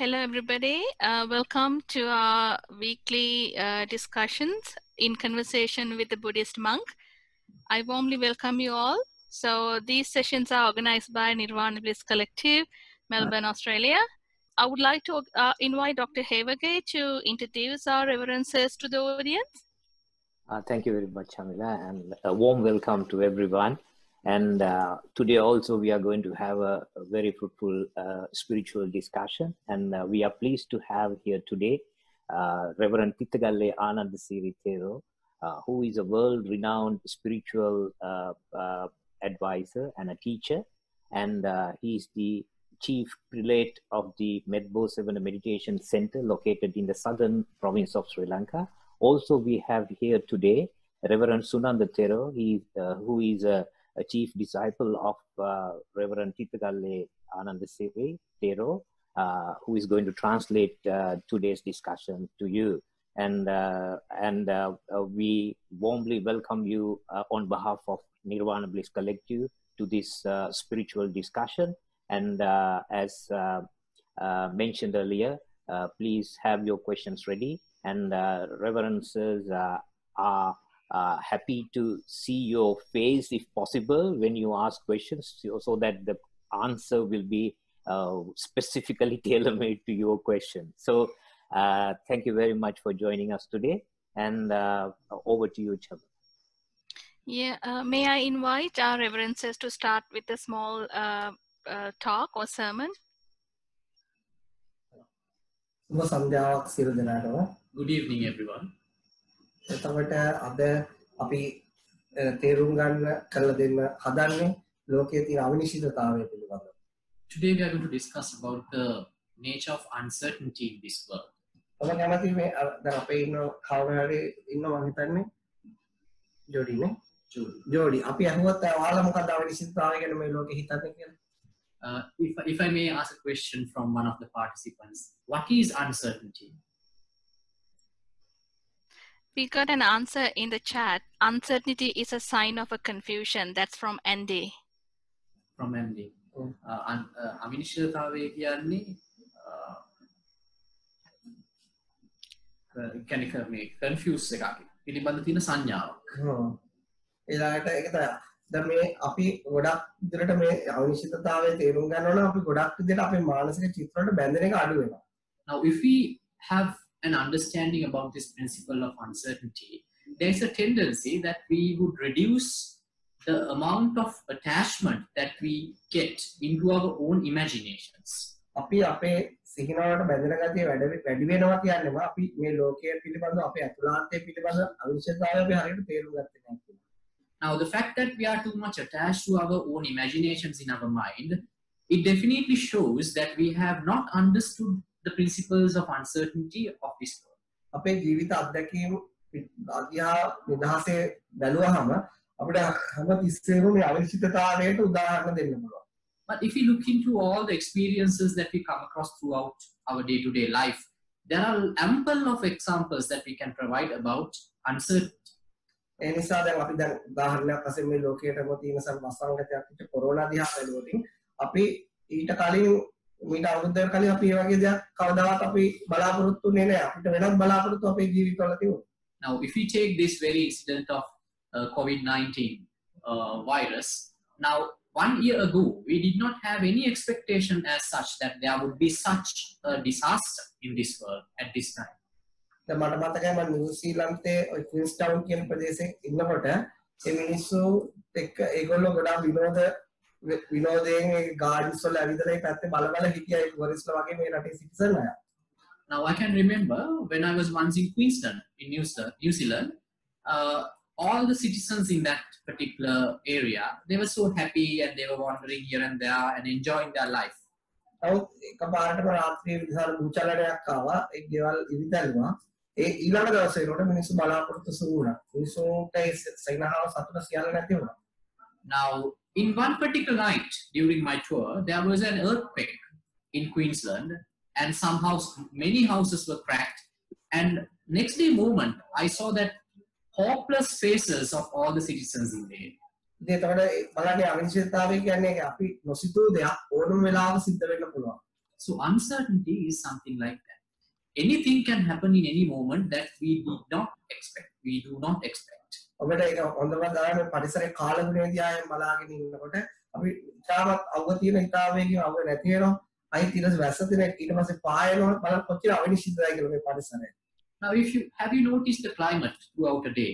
Hello, everybody. Welcome to our weekly discussions in conversation with the Buddhist monk. I warmly welcome you all. So these sessions are organized by Nirvana Bliss Collective, Melbourne, Australia. I would like to invite Dr. Havagay to introduce our reverences to the audience. Thank you very much, Shamila, and a warm welcome to everyone. And today also we are going to have a very fruitful spiritual discussion. And we are pleased to have here today Reverend Tithagalle Anandasiri Thero, who is a world-renowned spiritual advisor and a teacher. And he is the chief prelate of the Medbo Meditation Center located in the southern province of Sri Lanka. Also, we have here today Reverend Sunanda Thero, who is a chief disciple of Reverend Tithagalle Anandasiri Thero, who is going to translate today's discussion to you. And we warmly welcome you on behalf of Nirvana Bliss Collective to this spiritual discussion. And as mentioned earlier, please have your questions ready. And reverences are happy to see your face, if possible, when you ask questions, so that the answer will be specifically tailor-made to your question. So thank you very much for joining us today. And over to you, Chhabra. Yeah, may I invite our reverences to start with a small talk or sermon? Good evening, everyone. එතකොට අද අපි තේරුම් ගන්න කරලා දෙන්න හදන්නේ ලෝකයේ තියෙන අවිනිශ්චිතතාවය පිළිබඳව. Today we are going to discuss about the nature of uncertainty in this world. ඔබ කැමති මේ දැන් අපේ ඉන්න කවුරුහරි ඉන්න මම හිතන්නේ ජෝඩිනේ ජෝඩි අපි අහුවත් ඔයාලා මොකක්ද අවිනිශ්චිතතාවය ගැන මේ ලෝකේ හිතන්නේ කියලා? If I may ask a question from one of the participants, what is uncertainty? We got an answer in the chat. Uncertainty is a sign of a confusion. That's from Andy. From Andy. අවිනිශ්චිතතාවය කියන්නේ කෙනෙක් මේ confuse එකක් පිළිබඳ තියෙන සංඥාවක්. ඊළඟට ඒක තමයි. දැන් මේ අපි ගොඩක් විදිහට මේ අවිනිශ්චිතතාවය තේරුම් ගන්නවා නම් අපි ගොඩක් විදිහට අපේ මානසික චිත්‍ර වලට බැඳෙන එක අඩු වෙනවා. Now if we have an understanding about this principle of uncertainty, there is a tendency that we would reduce the amount of attachment that we get into our own imaginations. අපි අපේ සිහිනවලට බැඳෙන ගතිය වැඩි වෙනවා කියන්නේම අපි මේ ලෝකයේ පිළිබඳව අපේ අතුලාන්තය පිළිබඳව අවිනිශ්චිතතාවය අපි හරියට තේරුම් ගත්තේ නැහැ. Now the fact that we are too much attached to our own imaginations in our mind, it definitely shows that we have not understood the principles of uncertainty of this world. අපේ ජීවිත අත්දැකීම් අධ්‍යා නිදහසේ බැලුවහම අපිට හැමතිස්සෙම මේ අවිනිශ්චිතතාවයට උදාහරණ දෙන්න පුළුවන්. But if you look into all the experiences that we come across throughout our day-to-day life, there are ample of examples that we can provide about uncertainty. ඒ නිසා දැන් අපි දැන් උදාහරණයක් වශයෙන් මේ ලෝකයේම තියෙන වසංගතයක් විතර කොරෝනා දිහා බැලුවොත් අපි ඊට කලින් මීට අවුරුද්දකට කලින් අපි මේ වගේ දෙයක් කවදාවත් අපි බලාපොරොත්තු වෙන්නේ නැහැ. අපිට වෙනත් බලාපොරොත්තු අපේ ජීවිතවල තිබුණා. Now if we take this very incident of COVID-19 virus, now 1 year ago we did not have any expectation as such that there would be such a disaster in this world at this time. දැන් මට මතකයි මම නිව්සීලන්තේ ඔය ක්වීන්ස්ටවුන් කියන ප්‍රදේශයේ ඉන්නකොට ඒ මිනිස්සු එක්ක ඒගොල්ලෝ ගොඩාක් විනෝදයෙන් ඒ ගාඩන්ස් වල ඇවිදලා ඒ පැත්තේ බල බල හිටියා ඒ ටුවරිස්ට්ලා වගේ මේ රටේ සිටිසන් අය. Now I can remember when I was once in Queensland in New Zealand, all the citizens in that particular area, they were so happy and they were wandering here and there and enjoying their life. නමුත් එකපාරටම රාත්‍රියේ විශාල භූචලනයක් ආවා. ඒ ගෙවල් ඉවිදල්වා. ඒ ඊළඟ දවසේ වලට මිනිස්සු බලාපොරොත්තු සුළු වුණා. මිනිස්සුන්ට ඒ සෙනහව සතුට සියල්ල නැති වුණා. Now in one particular night during my tour, there was an earthquake in Queensland and many houses were cracked, and next day moment I saw that hopeless faces of all the citizens in there. එතකොට බලන්න අවිනිශ්චිතතාවය කියන්නේ අපි නොසිතූ දෙයක් ඕනම වෙලාවක සිද්ධ වෙන්න පුළුවන්. So uncertainty is something like that. Anything can happen in any moment that we did not expect. We do not expect. ඔබට ඒක හොඳම ගානේ පරිසරයේ කාලගුණයේදී ආයෙත් බලාගෙන ඉන්නකොට අපි තාමත් අවුව තියෙන හිතාවේකින් අවුව නැති වෙනවා. අයිත් ඊට වැස්ස තියෙන ඊට පස්සේ පායනවා බලන්න කොච්චර අවිනිශ්චිතයි කියලා මේ පරිසරය. Now, have you noticed the climate throughout a day?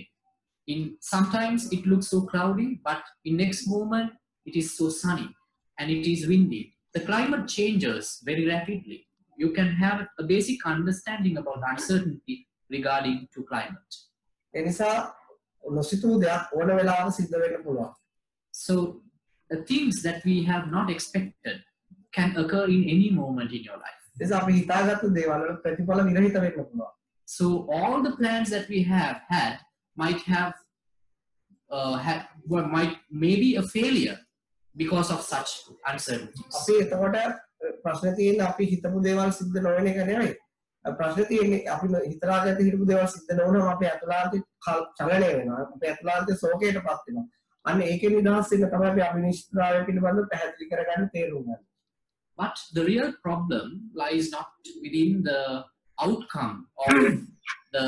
Sometimes it looks so cloudy, but in next moment it is so sunny and it is windy. The climate changes very rapidly. You can have a basic understanding about uncertainty regarding to climate. ඒ නිසා නොසිතූ දෙයක් ඕන වෙලාවක සිද්ධ වෙන්න පුළුවන්. So the things that we have not expected can occur in any moment in your life. ඒ නිසා අපි හිතාගත්තු දේවල් වල ප්‍රතිඵල විරහිත වෙන්න පුළුවන්. So all the plans that we have had might have maybe a failure because of such uncertainties. අපි එතකොට ප්‍රශ්නේ තියෙන්නේ අපි හිතපු දේවල් සිද්ධ නොවන එක නෙවෙයි. ප්‍රශ්නේ තියෙන්නේ අපි හිතලාගත්ත හිතපු දේවල් සිද්ධ නොවුනම අපේ අතුලාන්තේ චලනය වෙනවා. අපේ අතුලාන්තේ ශෝකයටපත් වෙනවා. අන්න ඒකේ නිදහස් වෙන්න තමයි අපි අවිනිශ්චිතතාවය පිළිබඳව පැහැදිලි කරගන්න තේරුම් ගන්න. But the real problem lies not within the outcome of the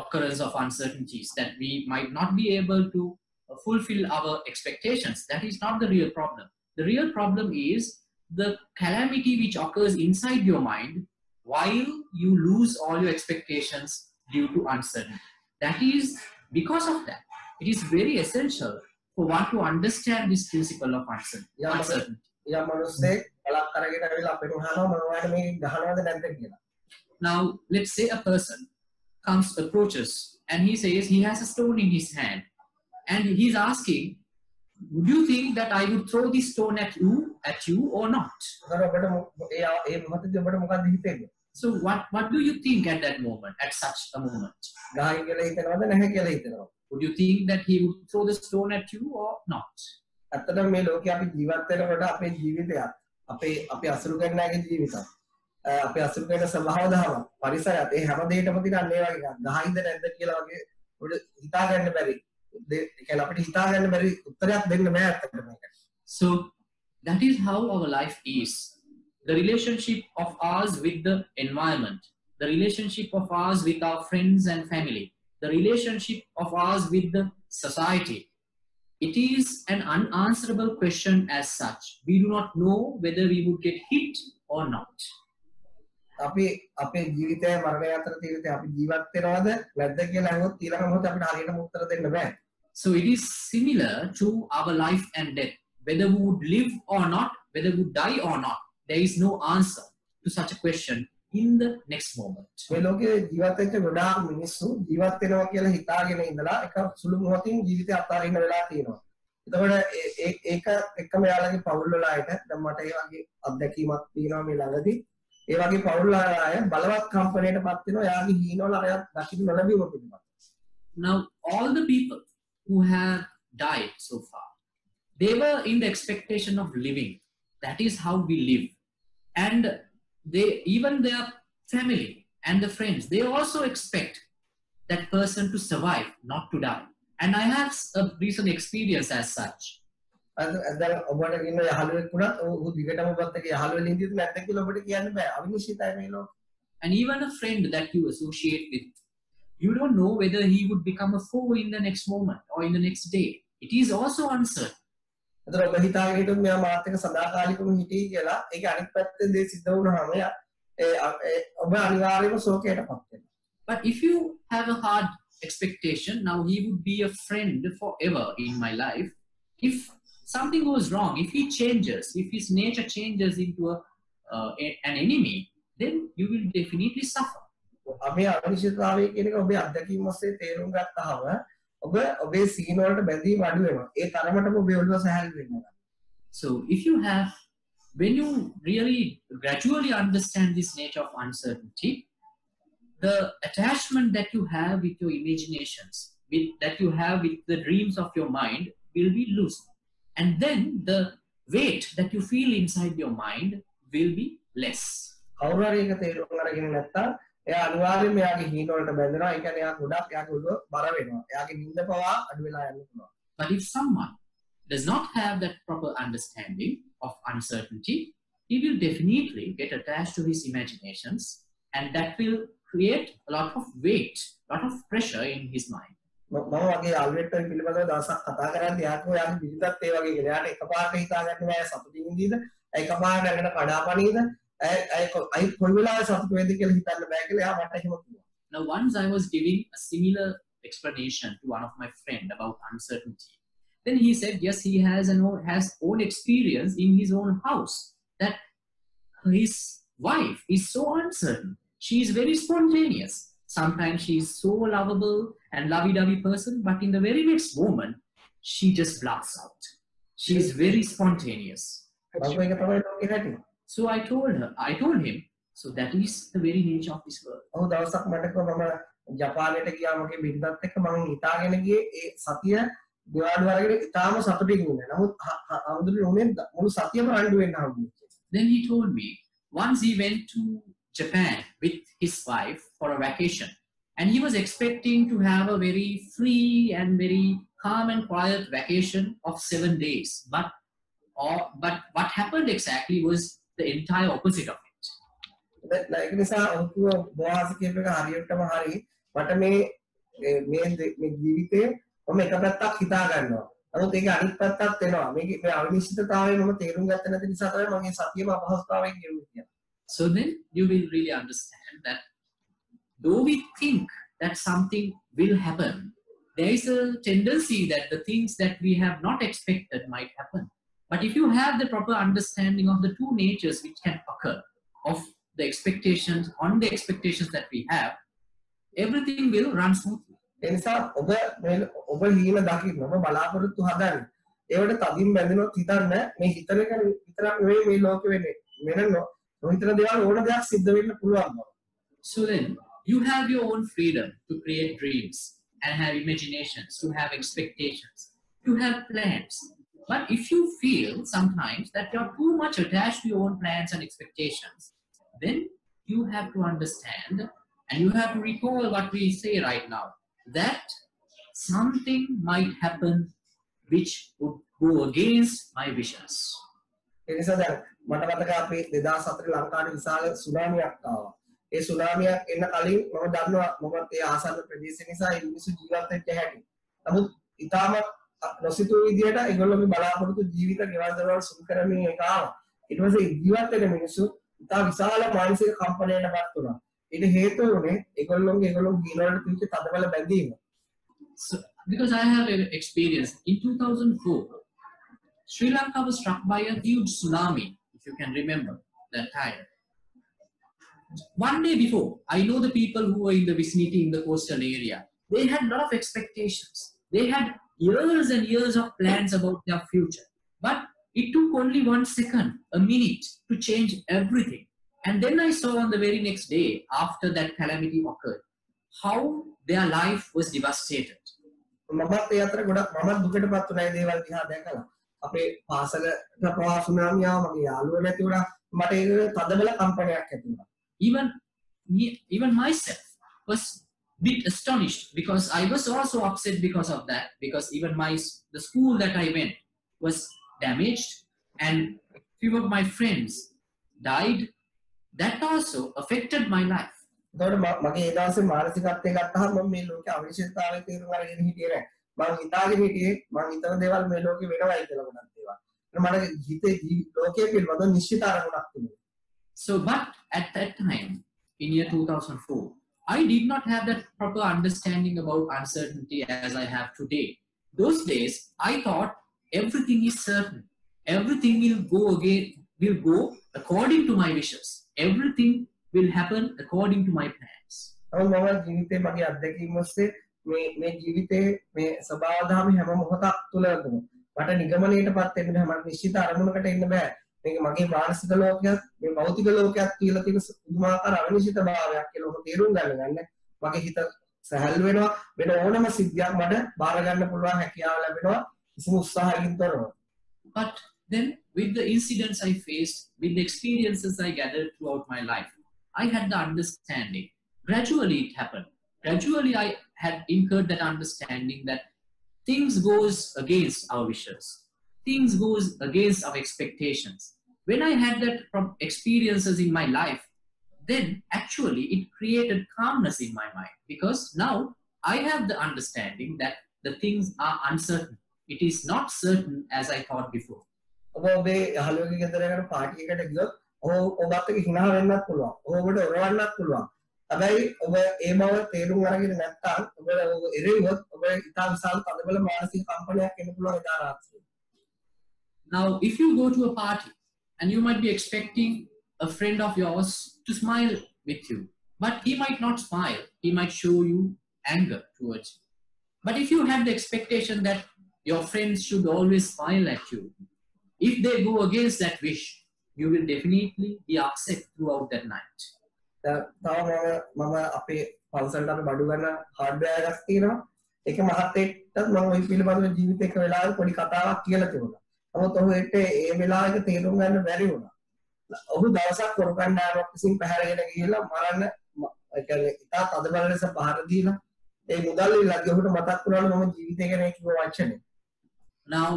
occurrence of uncertainties, that we might not be able to fulfill our expectations. That is not the real problem. The real problem is the calamity which occurs inside your mind while you lose all your expectations due to uncertainty. That is because of that. It is very essential for one to understand this principle of uncertainty. යම් මිනිස්සෙක් බලක් අරගෙන ඇවිල්ලා අපිට අහනවා මම ඔයාලට මේ ගහනවද නැද්ද කියලා. Now, let's say a person approaches and he says he has a stone in his hand and he's asking, would you think that I would throw this stone at you or not? So what do you think at that moment, at such a moment? Would you think that he would throw the stone at you or not? ඇත්තටම මේ ලෝකේ අපි ජීවත් වෙනකොට අපේ ජීවිතයත් අපේ අසුරු කරන අයගේ ජීවිතත් අපේ අසුරු කරන ස්වභාව දහම පරිසරයත් ඒ හැම දෙයකම තියෙන මේ වගේ ගහින්ද නැද්ද කියලා වගේ උඩ හිතා ගන්න බැරි ඒ කියන්නේ අපිට හිතා ගන්න බැරි උත්තරයක් දෙන්න බෑ ඇත්තටම මේකට. So that is how our life is. The relationship of ours with the environment, the relationship of ours with our friends and family, the relationship of ours with the society. It is an unanswerable question as such. We do not know whether we would get hit or not. අපි අපේ ජීවිතය මරණය අතර තියෙන්නේ අපි ජීවත් වෙනවද නැද්ද කියලා අහුවොත් ඊළඟ මොහොතේ අපිට හරියටම උත්තර දෙන්න බෑ. So it is similar to our life and death. Whether we would live or not, whether we would die or not, there is no answer to such a question in the next moment. මේ ලෝකේ ජීවත් වෙච්ච ගොඩාක් මිනිස්සු ජීවත් වෙනවා කියලා හිතාගෙන ඉඳලා එක සුළු මොහොතින් ජීවිතය අත්හරින්න වෙලා තියෙනවා. එතකොට ඒක එක්කම යාළගේ පවුල් වල අයට දැන් මට ඒ වගේ අත්දැකීමක් තියෙනවා මේ ළඟදී. ඒ වගේ පවුල් වල අය බලවත් කම්පණයටපත් වෙනවා යාගේ හීනවල අරයන් දකින්න නොලැබීම පිළිබඳ. Now all the people who have died so far, they were in the expectation of living. That is how we live. And even their family and the friends, they also expect that person to survive, not to die. And I have a recent experience as such. දැන් ඔබට ඉන්න යහළුවෙක් වුණත් ඔහු දිගටම ඔබත් එක්ක යහළු වෙලින් ඉඳිද නැත්නම් කියලා ඔබට කියන්න බෑ. අවිනිශ්චිතයි මේ ලෝකෙ. And even a friend that you associate with, you don't know whether he would become a foe in the next moment or in the next day. It is also uncertain. එතකොට ඔබ හිතාගෙන හිටු මෙයා මාත් එක්ක සදාකාලිකව හිටියේ කියලා ඒක අනිත් පැත්තෙන් දේ සිද්ධ වුණාම ඔබ අනිවාර්යයෙන්ම ශෝකයටපත් වෙනවා. But if you have a hard expectation, now he would be a friend forever in my life. If something goes wrong, if he changes, if his nature changes into an enemy, then you will definitely suffer. අපි අනිශ්චිතතාවය කියන එක ඔබේ අත්දැකීම් ඔස්සේ තේරුම් ගත්තාම ඔබේ සීන වලට බැඳීම අඩු වෙනවා. ඒ තරමටම ඔබේ ඔළුව සැහැල්ලු වෙනවා. So when you really gradually understand this nature of uncertainty, the attachment that you have with your imaginations, that you have with the dreams of your mind will be loosened. And then the weight that you feel inside your mind will be less. කවුරු හරි එක තේරුම් අරගෙන නැත්තම් එයා අනිවාර්යයෙන්ම එයාගේ හීන වලට බැඳෙනවා. ඒ කියන්නේ එයා ගොඩක් එයාගේ ඔළුව බර වෙනවා. එයාගේ නිින්ද පවා අඩු වෙලා යන්න පුළුවන්. But if someone does not have that proper understanding of uncertainty, he will definitely get attached to his imaginations, and that will create a lot of weight, a lot of pressure in his mind. මම වගේ යාළුවෙක්ට පිළිබඳව දවසක් කතා කරද්දී යාකෝ යාගේ විදිහත් ඒ වගේ කියලා. යාට එකපාරට හිතාගන්න බෑ සතුටින් ඉඳීද? එකපාරට නැගන කඩාපණීද? අය කොයි වෙලාවෙ සතුට වෙයිද කියලා හිතන්න බෑ කියලා යා මට එහෙම කිව්වා. Now, once I was giving a similar explanation to one of my friend about uncertainty. Then he said, yes, he has own experience in his own house, that his wife is so uncertain. She is very spontaneous. Sometimes she is so lovable and lovey-dovey person, but in the very next moment, she just blasts out. She is very spontaneous. So I told him, so that is the very nature of this world. ඔව් දවසක් මට කිව්වා මම ජපානයට ගියා මගේ බිරිඳත් එක්ක මම හිතාගෙන ගියේ ඒ සතිය දිවාඩු වරගෙන ඉතාලම සතුටින් ඉන්නේ. නමුත් අමුදුනේ උනේ මුළු සතියම රණ්ඩු වෙන්න හම්බුනේ. Then he told me once he went to Japan with his wife for a vacation, and he was expecting to have a very free and very calm and quiet vacation of 7 days. But what happened exactly was the entire opposite of it. ඒක නිසා ඔක්කොම බොහාස කියප එක හරියටම හරි. මට මේ ජීවිතේ මම එක පැත්තක් හිතා ගන්නවා. නමුත් ඒක අනිත් පැත්තක් වෙනවා. මේ අවිනිශ්චිතතාවය මම තේරුම් ගත්ත නැති නිසා තමයි මගේ සතියම අපහසුතාවයෙන් ගෙවුනේ කියලා. So then you will really understand that though we think that something will happen, there is a tendency that the things that we have not expected might happen. But if you have the proper understanding of the two natures which can occur, of the expectations, on the expectations that we have, everything will run smoothly. එනිසා ඔබ හීන දකින්න ඔබ බලාපොරොත්තු හදන්න. ඒවට තදින් බැඳිනොත් හිතන්න මේ හිතන එක විතරක් නෙවෙයි මේ ලෝකෙ වෙන්නේ. වෙනනෝ හිතන දේවල් ඕන දෙයක් සිද්ධ වෙන්න පුළුවන්. So then you have your own freedom to create dreams and have imaginations, to have expectations, to have plans. But if you feel sometimes that you're too much attached to your own plans and expectations, then you have to understand and you have to recall what we say right now, that something might happen which would go against my wishes. එනිසා දැන් මට මතකයි අපි 2004 ලංකාවේ විශාල සුනාමියක් ආවා. ඒ සුනාමියක් එන්න කලින් මම දන්නවා මමත් ඒ ආසන්න ප්‍රදේශය නිසා ඒ මිනිස්සු ජීවත් වෙච්ච හැටි. නමුත් ඊටාම නොසිතූ විදියට ඒගොල්ලෝගේ බලාපොරොත්තු ජීවිත ගෙවල් දරවල් සුදු කරමින් ඒක ආවා. ඊට පස්සේ ජීවත් වෙන මිනිස්සු ඉතා විශාල මානසික කම්පනයකටපත් වුණා. ඊට හේතුව උනේ ඒගොල්ලෝගේ ජීවවලට තිබිච්ච තදබල බැඳීම. So because I have experience in 2004, Sri Lanka was struck by a huge tsunami, if you can remember that time. One day before, I know the people who were in the vicinity in the coastal area, they had a lot of expectations. They had years and years of plans about their future. But it took only 1 second, a minute, to change everything. And then I saw on the very next day, after that calamity occurred, how their life was devastated. මමත් ඒ අතර ගොඩක් මමත් දුකටපත් වුණා ඒ දේවල් දිහා දැකලා. අපේ පාසලට ප්‍රවාහ සුනාමිය ආව මගේ යාළුවෝ නැති වුණා. මට ඒක තදබල කම්පනයක් ඇති වුණා. Even myself was a bit astonished because I was also upset because of that, because even the school that I went was damaged and few of my friends died. That also affected my life. එතකොට මගේ ඒ දවසේ මානසිකත්වය ගත්තාම මම මේ ලෝකේ අවිශ්වතාවය තේරුම් අරගෙන හිටියේ නෑ. මම හිතාගෙන හිටියේ මම හිතන දේවල් මේ ලෝකේ වෙනවයි කියලා ගොඩක් දේවල්. මට හිතේ ලෝකයේ පිළිබඳ නිශ්චිත අරමුණක් තිබුණා. So but at that time in year 2004, I did not have that proper understanding about uncertainty as I have today. Those days I thought everything is certain. Everything will go according to my wishes. Everything will happen according to my plans. මම ජීවිතේ මගේ අත්දැකීම් ඔස්සේ මේ ජීවිතේ මේ ස්වභාව ධර්ම හැම මොහොතක් තුලම මට නිගමනයටපත් වෙන්න බෑ. මට නිශ්චිත අරමුණකට එන්න බෑ. මේක මගේ මානසික ලෝකයක් මේ භෞතික ලෝකයක් කියලා තියෙන පුදුමාකාර අනිශ්චිතභාවයක් කියලා ඔබ තේරුම් ගන්න. මගේ හිත සැහැල්ලු වෙනවා. වෙන ඕනම සිද්ධියක් මට බාර ගන්න පුළුවන් හැකියාව ලැබෙනවා. කිසිම උත්සාහයකින් තොරව. But then with the incidents I faced, with the experiences I gathered throughout my life, I had the understanding. Gradually it happened. Gradually I had incurred that understanding that things goes against our wishes. Things goes against our expectations. when I had that from experiences in my life, then actually it created calmness in my mind, because now I have the understanding that the things are uncertain. It is not certain as I thought before. ඔබ ඔබේ යහළුවෙකුගේ ගෙදරකට party එකකට ගියොත් ඔබත් එක්ක hina වෙන්නත් පුළුවන්. ඔබට ඔරවන්නත් පුළුවන්. හැබැයි ඔබ ඒ බව තේරුම් අරගෙන නැත්නම් ඔබ එරෙව්වොත් ඔබ ඉතා විශාල තදබල මානසික කම්පනයක් එන්න පුළුවන් එදා රාත්‍රියේ. Now, if you go to a party and you might be expecting a friend of yours to smile with you, but he might not smile. He might show you anger towards you. But if you have the expectation that your friends should always smile at you, if they go against that wish, you will definitely be upset throughout that night. තව මම අපේ පන්සලට අපි බඩු ගන්න hardware එකක් තියෙනවා. ඒක මහත්තයෙක්ට මම ওই පිළිබඳව ජීවිතේක වෙලාවක පොඩි කතාවක් කියලා තිබුණා. නමුත් ඔහුට ඒ වෙලාවක තේරුම් ගන්න බැරි වුණා. ඔහු දවසක් කොරකණ්ඩායමක් විසින් පැහැරගෙන ගිහිල්ලා මරන්න ඒ කියන්නේ ඉතා තදබල ලෙස පහර දීලා ඒ මුදල් ඉල්ලද්දී ඔහුට මතක් වුණාලු මම ජීවිතේ ගැන කිව්ව වචනේ. Now,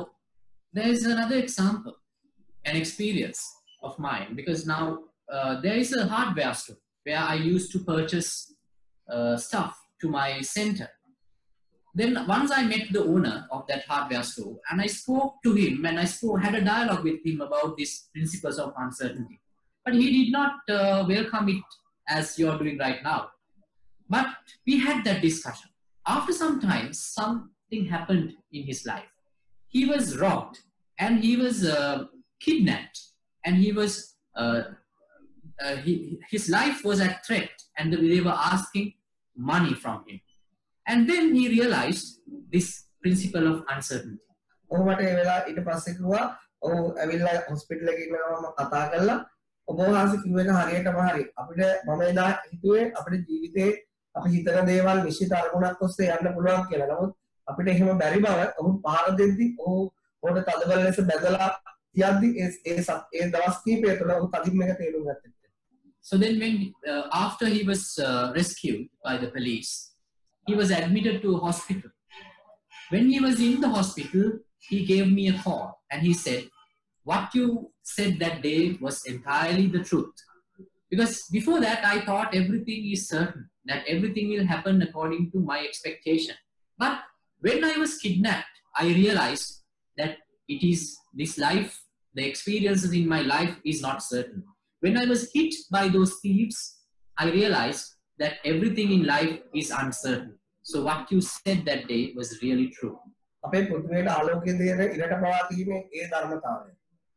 there is another example, an experience of mine, because now there is a hardware store where I used to purchase stuff to my center. Then once I met the owner of that hardware store and I spoke to him and had a dialogue with him about these principles of uncertainty. But he did not welcome it as you're doing right now. But we had that discussion. After some time, something happened in his life. He was robbed and he was kidnapped, and he was his life was at threat, and they were asking money from him. And then he realized this principle of uncertainty. ඔහු මට ඒ වෙලාව ඊට පස්සේ කිව්වා ඔහු ඇවිල්ලා hospital එකේ ඉන්නකම මම කතා කළා. ඔබ වහන්සේ කිව්ව එක හරියටම හරි. අපිට මම එදා හිතුවේ අපේ ජීවිතේ අපි හිතන දේවල් නිශ්චිත අරමුණක් ඔස්සේ යන්න පුළුවන් කියලා. නමුත් අපිට එහෙම බැරි බව ඔහු පහර දෙද්දි ඔහු පොඩ තදබල ලෙස බැදලා තියද්දි ඒ දවස් කිහිපය තුළ ඔහු තදින්ම එක තේරුම් ගත්තා. So then when after he was rescued by the police, he was admitted to a hospital. When he was in the hospital, he gave me a call and he said, what you said that day was entirely the truth. Because before that, I thought everything is certain, that everything will happen according to my expectation. But when I was kidnapped, I realized that it is this life, the experiences in my life is not certain. When I was hit by those thieves, I realized that everything in life is uncertain. So what you said that day was really true. අපේ පෘථිවියට ආලෝකය දෙන ඉරට පවා තියෙන්නේ ඒ ධර්මතාවය.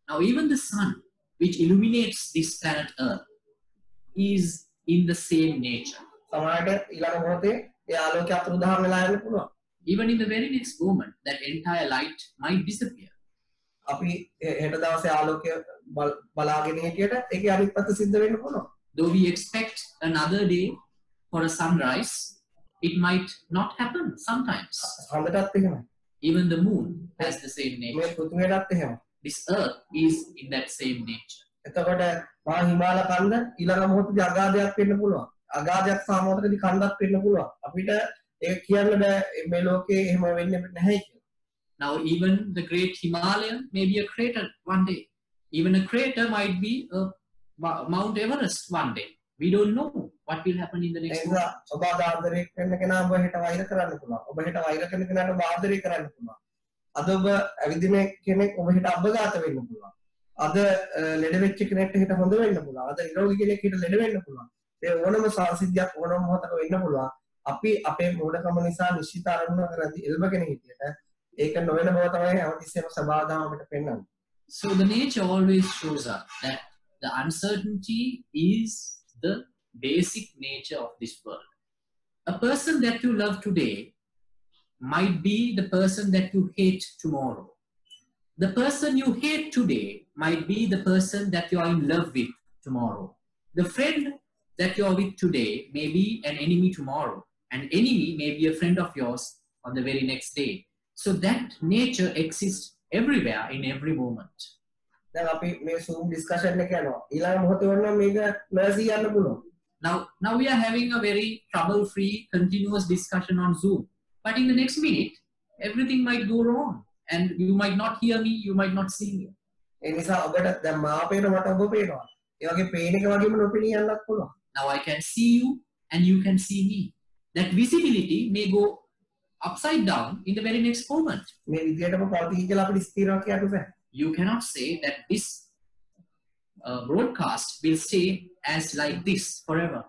Now even the sun, which illuminates this planet Earth, is in the same nature. සමහරට ඊළඟ මොහොතේ ඒ ආලෝකය අතුරුදහන් වෙලා යන්න පුළුවන්. Even in the very next moment, that entire light might disappear. අපි හෙට දවසේ ආලෝකය බලාගෙන හිටියට ඒකේ අනිත් පැත්ත සිද්ධ වෙන්න පුළුවන්. Though we expect another day for a sunrise, it might not happen sometimes. හඳටත් එහෙමයි. Even the moon has the same මේ nature. පෘථිවියටත් එහෙමයි. This earth is in that same nature. එතකොට මහා හිමාල කන්ද ඊළඟ මොහොතේදී අගාධයක් වෙන්න පුළුවන්. අගාධයක් සහ මොහොතකදී කන්දක් වෙන්න පුළුවන්. අපිට ඒක කියන්න බෑ මේ ලෝකේ එහෙම වෙන්නේ නැහැ කියලා. Now even the great Himalayan may be a crater one day. Even a crater might be a Mount Everest one day. We don't know what will happen in the next ඒක moment. ඔබ ආදරය කරන කෙනා ඔබ හෙට වෛර කරන්න පුළුවන්. ඔබ හෙට වෛර කරන කෙනාට ඔබ ආදරය කරන්න පුළුවන්. අද ඔබ ඇවිදින කෙනෙක් ඔබ හෙට අබ්බගාත වෙන්න පුළුවන්. අද ලෙඩ වෙච්ච කෙනෙක්ට හෙට හොඳ වෙන්න පුළුවන්. අද නිරෝගී කෙනෙක් හෙට ලෙඩ වෙන්න පුළුවන්. ඒ ඕනම සංසිද්ධියක් ඕනම මොහොතක වෙන්න පුළුවන්. අපි අපේ මෝඩකම නිසා නිශ්චිත අරමුණක් කරද්දී එල්බගෙන හිටියට ඒක නොවන බව තමයි හැමතිස්සෙම සබාදාම අපිට පෙන්වන්නේ. So the nature always shows us that the uncertainty is the basic nature of this world. A person that you love today might be the person that you hate tomorrow. The person you hate today might be the person that you are in love with tomorrow. The friend that you are with today may be an enemy tomorrow. An enemy may be a friend of yours on the very next day. So that nature exists everywhere in every moment. දැන් අපි මේ Zoom discussion එක යනවා. ඊළඟ මොහොතේ වුණා මේක නැසී යන්න පුළුවන්. Now we are having a very trouble-free, continuous discussion on Zoom. But in the next minute, everything might go wrong. And you might not hear me, you might not see me. ඒ නිසා ඔබට දැන් මා පේන මට ඔබ පේනවා. ඒ වගේ පේන එක වගේම නොපෙනී යන්නත් පුළුවන්. Now I can see you and you can see me. That visibility may go upside down in the very next moment. මේ විදියටම පවතී කියලා අපිට ස්ථිරව කියන්න බෑ. You cannot say that this broadcast will stay as like this forever.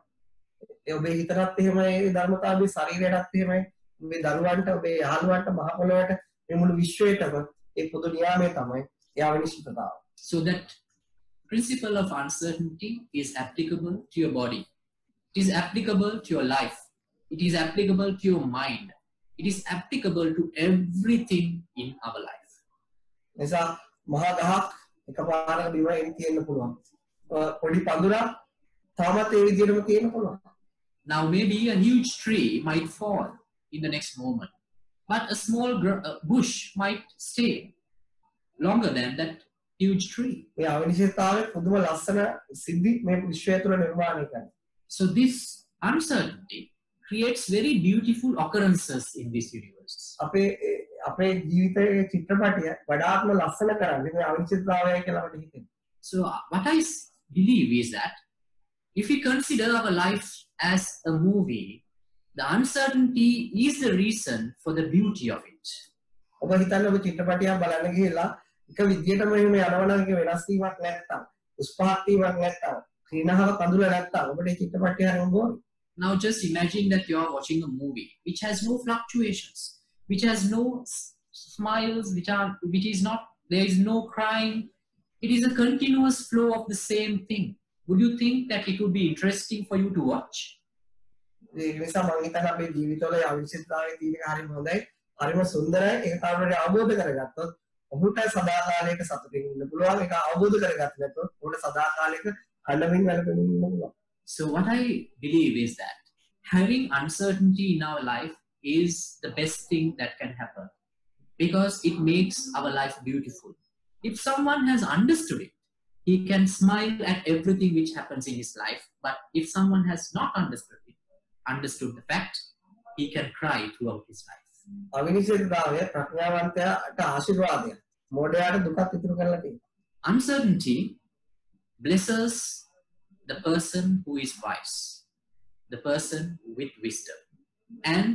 ඒ ඔබේ හිතටත් එහෙමයි, ඒ ධර්මතාවයේ ශරීරයටත් එහෙමයි. ඔබේ දරුවන්ට, ඔබේ යහළුවන්ට, මහ පොළොවට, මේ මුළු විශ්වයටම ඒ පොදු නියාමය තමයි ඒ අවිනිශ්චිතතාව. So that principle of uncertainty is applicable to your body. It is applicable to your life. It is applicable to your mind. It is applicable to everything in our life. නිසා මහා ගහක් එකපාරක බිමෙන් තියෙන්න පුළුවන්. පොඩි පඳුරක් තාමත් ඒ විදියටම තියෙන්න පුළුවන්. Now maybe a huge tree might fall in the next moment, but a small bush might stay longer than that huge tree. මේ අවිනිශ්චිතතාවයේ පුදුම ලස්සන සිද්ධි මේ විශ්වය තුළ නිර්මාණය කරනවා. So this uncertainty creates very beautiful occurrences in this universe. අපේ ජීවිතයේ චිත්‍රපටය වඩාත්ම ලස්සන කරන්නේ මේ අවිනිශ්චිතතාවය කියලා මට හිතෙනවා. So what I believe is that if we consider our life as a movie, the uncertainty is the reason for the beauty of it. ඔබ හිතන්න ඔබ චිත්‍රපටයක් බලන්න ගිහලා එක විදියටම එහෙම යනවා නම් ඒක වෙනස් වීමක් නැත්තම්, උස්පහත් වීමක් නැත්තම්, ක්‍රීනාව කඳුල නැත්තම් ඔබට මේ චිත්‍රපටය හරිම බෝරයි. Now just imagine that you are watching a movie which has no fluctuations, which has no smiles, which is not, there is no crying. It is a continuous flow of the same thing. Would you think that it would be interesting for you to watch? ඒක නිසා මම හිතන්නේ අපේ ජීවිතවල අවිනිශ්චිතතාවයේ තියෙන එක හරිම හොඳයි, හරිම සුන්දරයි. ඒක තාමට අවබෝධ කරගත්තොත් ඔබට සදාකාලයක සතුටින් ඉන්න පුළුවන්. ඒක අවබෝධ කරගත්තොත් නැත්නම් ඔබට සදාකාලයක කලමින් වැළපෙමින් ඉන්න පුළුවන්. So what I believe is that having uncertainty in our life is the best thing that can happen, because it makes our life beautiful. If someone has understood it, he can smile at everything which happens in his life. But if someone has not understood the fact, he can cry throughout his life. අවිනිශ්චිතතාවය ප්‍රඥාවන්තයාට ආශිර්වාදයක්. මොඩයාට දුකක් ඉතුරු කරලා තියෙනවා. Uncertainty blesses the person who is wise, the person with wisdom. And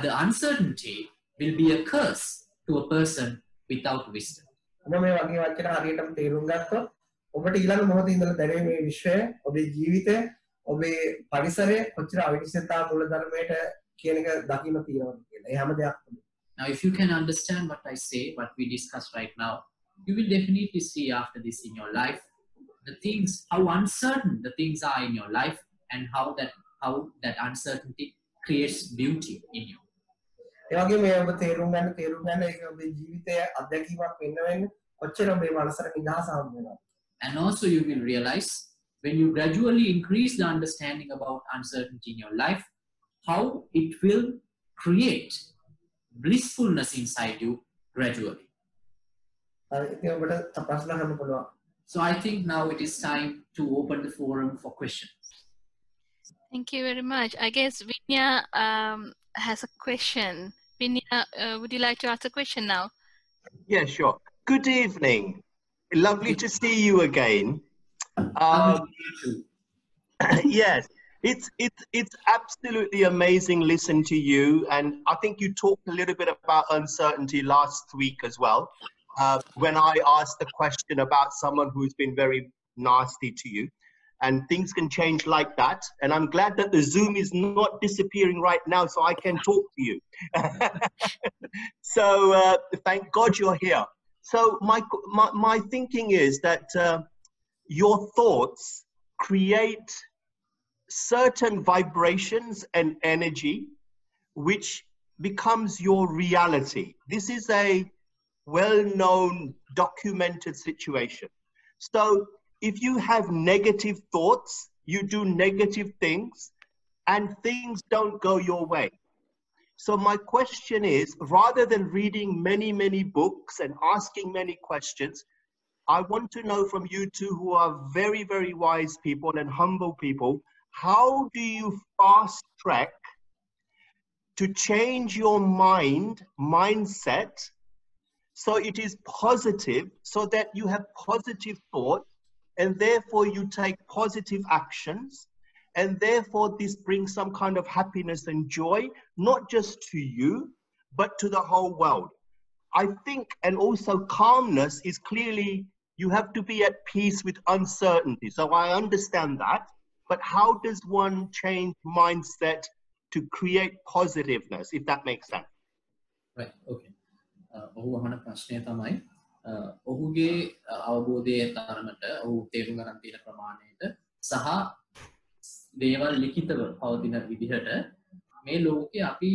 the uncertainty will be a curse to a person without wisdom. ඔබ මේ වගේ වචන හරියටම තේරුම් ගත්තොත් ඔබට ඊළඟ මොහොතේ ඉඳලා දැනෙන මේ විශ්වය, ඔබේ ජීවිතය, ඔබේ පරිසරය කොච්චර අවිනිශ්චිතතාව මූලධර්මයට කියන එක දකින්න තියෙනවද කියලා. ඒ හැම දෙයක්ම. Now if you can understand what I say, what we discuss right now, you will definitely see after this in your life the things, how uncertain the things are in your life, and how that uncertainty creates beauty in you. ඒ වගේ මේ ඔබ තේරුම් ගන්න ඒක ඔබේ ජීවිතයේ අත්දැකීමක් වෙන්න වෙන්නේ කොච්චර ඔබේ මනසට නිදහස හම්බ වෙනවද. And also you will realize when you gradually increase the understanding about uncertainty in your life, how it will create blissfulness inside you gradually. ඉතින් ඔබට ප්‍රශ්න අහන්න පුළුවන්. So I think now it is time to open the forum for questions. Thank you very much. I guess Vinya has a question. Vinya, would you like to ask a question now? Yeah, sure. Good evening. Lovely to see you again. Yes, it's absolutely amazing listening to you, and I think you talked a little bit about uncertainty last week as well, when I asked the question about someone who's been very nasty to you, and things can change like that. And I'm glad that the Zoom is not disappearing right now, so I can talk to you. So thank God you're here. So my thinking is that your thoughts create certain vibrations and energy which becomes your reality. This is a well-known, documented situation. So if you have negative thoughts, you do negative things, and things don't go your way. So my question is, rather than reading many books and asking many questions, I want to know from you two, who are very, very wise people and humble people, how do you fast track to change your mindset So it is positive, so that you have positive thought, and therefore you take positive actions, and therefore this brings some kind of happiness and joy, not just to you, but to the whole world. I think, and also calmness is clearly, you have to be at peace with uncertainty. So I understand that, but how does one change mindset to create positiveness, if that makes sense? Right, okay. ඔහු අහන ප්‍රශ්නය තමයි ඔහුගේ අවබෝධයේ තරමට ඔහු තේරුම් ගන්න තියෙන ප්‍රමාණයට සහ දේවල් ලිඛිතව පවතින විදිහට මේ ලෝකේ අපි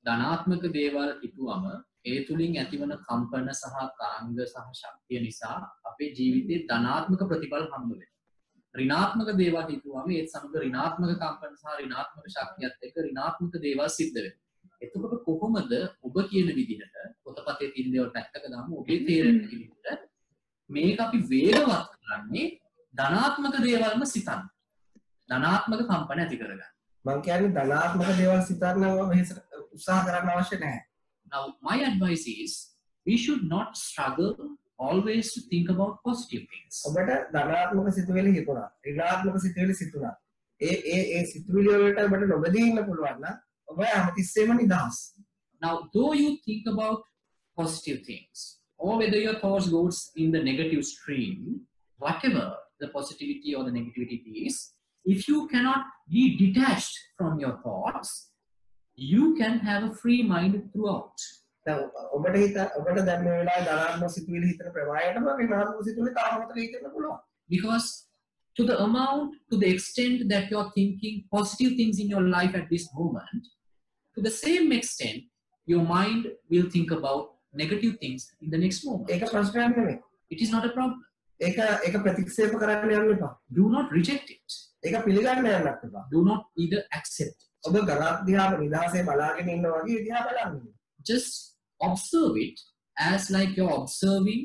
ධනාත්මක දේවල් හිතුවම ඒ තුලින් ඇතිවන කම්පන සහ තරංග සහ ශක්තිය නිසා අපේ ජීවිතේ ධනාත්මක ප්‍රතිඵල හම්බ වෙනවා. ඍණාත්මක දේවල් හිතුවම ඒ සමග ඍණාත්මක කම්පන සහ ඍණාත්මක ශක්තියත් එක්ක ඍණාත්මක දේවල් සිද්ධ වෙනවා. එතකොට කොහොමද ඔබ කියන විදිහට පොතපතේ තියෙන දේවල් පැත්තක දාමු ඔබේ තේරෙන විදිහට මේක අපි වේගවත් කරන්නේ ධනාත්මක දේවල්ම සිතන්න. ධනාත්මක කම්පන ඇති කරගන්න. මම කියන්නේ ධනාත්මක දේවල් සිතන්න උත්සාහ කරන්න අවශ්‍ය නැහැ. Now my advice is we should not struggle always to think about positive things. ඔබට ධනාත්මක සිතුවිලි හිතුණා. ඍණාත්මක සිතුවිලි සිතුණා. ඒ සිතුවිලි වලට ඔබට නොබදී ඉන්න පුළුවන් නම් ඔබ හැමතිස්සෙම නිදහස්. Now though you think about positive things or whether your thoughts goes in the negative stream, whatever the positivity or the negativity is, if you cannot be detached from your thoughts, you can have a free mind throughout. දැන් ඔබට දැන් මේ වෙලාවේ ධනාත්මක සිතුවිලි හිතන ප්‍රමාණයටම ඍණාත්මක සිතුවිලි තාමත් හිතෙන්න පුළුවන්. Because to the amount, to the extent that you're thinking positive things in your life at this moment, to the same extent, your mind will think about negative things in the next moment. ඒක ප්‍රශ්නයක් නෙමෙයි. It is not a problem. ඒක ප්‍රතික්ෂේප කරන්න යන්න එපා. Do not reject it. ඒක පිළිගන්න යන්නත් එපා. Do not either accept it. ඔබ ගලක් දිහා නිදහසේ බලාගෙන ඉන්න වගේ දිහා බලන්න. Just observe it as like you're observing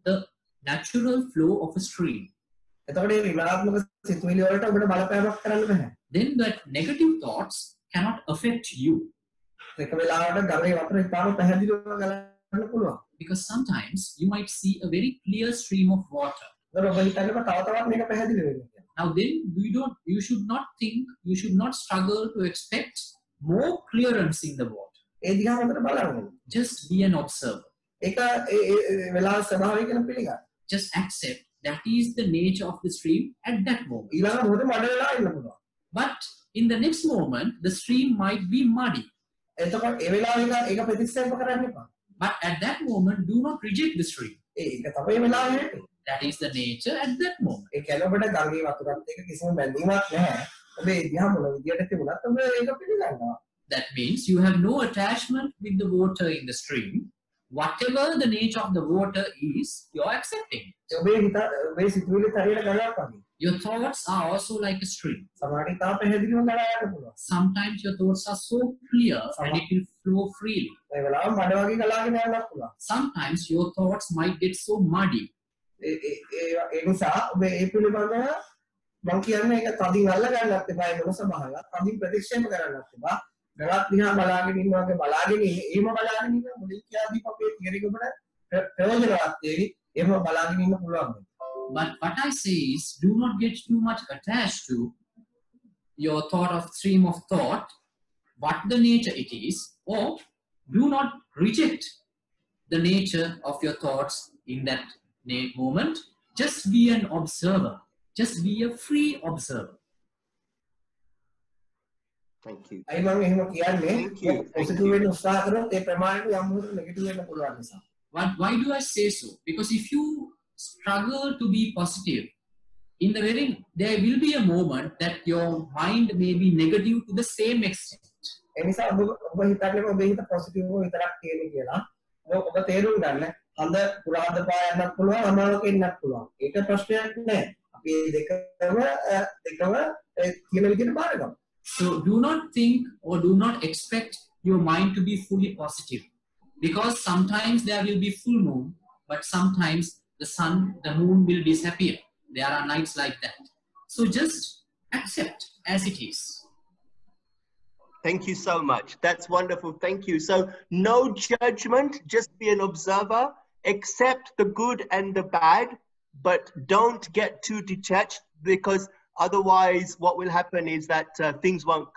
the natural flow of a stream. එතකොට මේ ඍණාත්මක සිතුවිලි වලට ඔබට බලපෑමක් කරන්න බෑ. Then that negative thoughts cannot affect you. ඒක වෙලාවට ගලේ වතුර ඉතාම පැහැදිලිව ගලන්න පුළුවන්. Because sometimes you might see a very clear stream of water. ඒතකොට ඔබ හිතන්නේ තව තවත් මේක පැහැදිලි වෙනවා. Now then you should not think, you should not struggle to expect more clearance in the water. ඒ දිහා හොඳට බලන්න. Just be an observer. ඒක ඒ වෙලාව ස්වභාවය කියලා පිළිගන්න. Just accept that is the nature of the stream at that moment. ඊළඟ මොහොතේ මඩ වෙලා ඉන්න පුළුවන්. But in the next moment, the stream might be muddy. එතකොට ඒ වෙලාවේ ඒක ප්‍රතික්ෂේප කරන්න එපා. But at that moment, do not reject the stream. ඒක තමයි වෙලාවේ හැටි. That is the nature at that moment. ඒ කියන්නේ ඔබට ගඟේ වතුරත් එක්ක කිසිම බැඳීමක් නැහැ. ඔබ ඒ දිහා මොන විදියට තිබුණත් ඔබ ඒක පිළිගන්නවා. That means you have no attachment with the water in the stream. Whatever the nature of the water is, you're accepting. ඔබේ සිතුවිලි තරයට ගලක් වගේ. Your thoughts are also like a stream. සමහරවිට තා පැහැදිලිව ගලා යන්න පුළුවන්. Sometimes your thoughts are so clear and it will flow freely. ඒ වෙලාව මඩ වගේ ගලාගෙන යන්නත් පුළුවන්. Sometimes your thoughts might get so muddy. ඒ නිසා ඔබ ඒ පිළිබඳව මම කියන්නේ ඒක තදින් අල්ල ගන්නත් එපා. ඒ මොනස බහලා තදින් ප්‍රතික්ෂේප කරන්නත් එපා. ගලක් දිහා බලාගෙන ඉන්නවා වගේ බලාගෙන එහෙම බලාගෙන ඉන්න මුලින් කියලාදී අපේ තියරි ඔබට ප්‍රයෝජනවත් වෙයි. එහෙම බලාගෙන ඉන්න පුළුවන්. But what I say is, do not get too much attached to your thought of stream of thought, what the nature it is, or do not reject the nature of your thoughts in that moment. Just be an observer. Just be a free observer. Thank you. අයි මම එහෙම කියන්නේ Thank you. Positive වෙන්න උත්සාහ කරොත් ඒ ප්‍රමාණයට යම් මොහොතක negative වෙන්න පුළුවන් නිසා. Why do I say so? Because if you struggle to be positive, in the very there will be a moment that your mind may be negative to the same extent. ඒ නිසා ඔබ හිතන්නේ ඔබේ හිත positive විතරක් තියෙන්නේ කියලා. ඔබ තේරුම් ගන්න හඳ පුරාද පායන්නත් පුළුවන් අමාරුක ඉන්නත් පුළුවන්. ඒක ප්‍රශ්නයක් නෑ. අපි දෙකම තියෙන විදිහට බාරගමු. So do not think or do not expect your mind to be fully positive, because sometimes there will be full moon, but sometimes the sun, the moon will disappear. There are nights like that. So just accept as it is. Thank you so much. That's wonderful. Thank you. So no judgment, just be an observer accept the good and the bad, but don't get too detached, because otherwise what will happen is that things won't,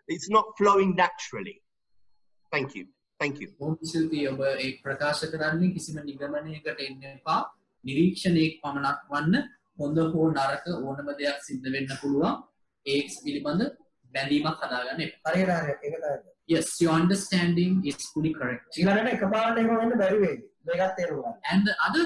it's not flowing naturally. Thank you. Thank you. මොන්සිල්තිය ඔබ එක් ප්‍රකාශ කරන්නේ කිසිම නිගමනයකට එන්න එපා. නිරීක්ෂණයක් පමණක් වන්න. හොඳ හෝ නරක ඕනම දෙයක් සිද්ධ වෙන්න පුළුවන්. ඒක පිළිබඳ බැඳීමක් හදාගන්න එපා. හරියට හරියට ඒක තමයි. Yes, your understanding is fully correct. ඊළඟට එකපාරට එහෙම වෙන්න බැරි වෙයි. මේකත් තේරුම් ගන්න. And the other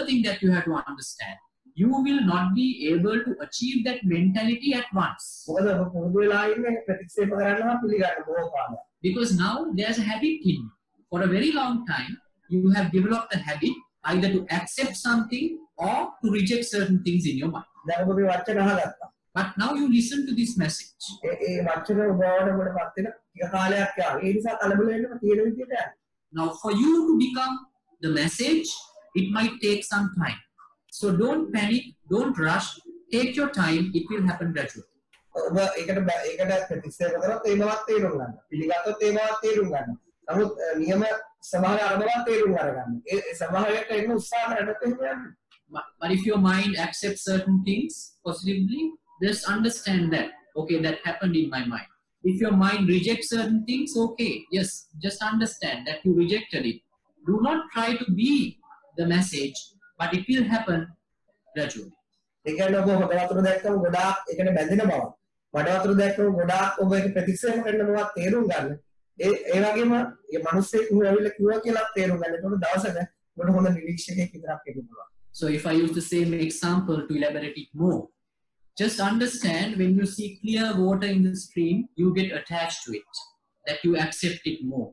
thing that you have to understand, you will not be able to achieve that mentality at once. මොකද ඔබ පුරුදු වෙලා ඉන්නේ ප්‍රතික්ෂේප කරනවා පිළිගන්න බොහෝ කාලයක්. Because now there's a habit in you. For a very long time, you have developed a habit either to accept something or to reject certain things in your mind. දැන් ඔබ මේ වචන අහගත්තා. But now you listen to this message. ඒ වචන ඔබවට පත් වෙන ටික කාලයක් යනවා. ඒ නිසා කලබල වෙන්නම තියෙන විදිහට යන්න. Now for you to become the message, it might take some time. So don't panic, don't rush, take your time, it will happen gradually. ඔබ ඒකට ප්‍රතික්ෂේප කරොත් ඒ බවත් තේරුම් ගන්න. පිළිගත්තොත් ඒ බවත් තේරුම් ගන්න. නමුත් නියම සමාන අරබවත් තේරුම් අරගන්න. ඒ සමාහයට එන්න උත්සාහ කරනකොට එහෙම යන්න. But if your mind accepts certain things positively, just understand that, okay, that happened in my mind. If your mind rejects certain things, okay, yes, just understand that you rejected it. Do not try to be the message, but it will happen gradually. ඒ කියන්නේ ඔබ හොඳ වතුර දැක්කම ගොඩාක් ඒකට බැඳෙන බව. වඩ වතුර දැක්කම ගොඩාක් ඔබ ඒක ප්‍රතික්ෂේප කරන බව තේරුම් ගන්න. ඒ වගේම මේ මිනිස්සෙක් ඇවිල්ලා කිව්වා කියලා තේරුම් ගන්න. ඒකට දවසක ඔබට හොඳ නිරීක්ෂකයෙක් විතරක් වෙන්න පුළුවන්. So if I use the same example to elaborate it more, just understand when you see clear water in the stream, you get attached to it, that you accept it more.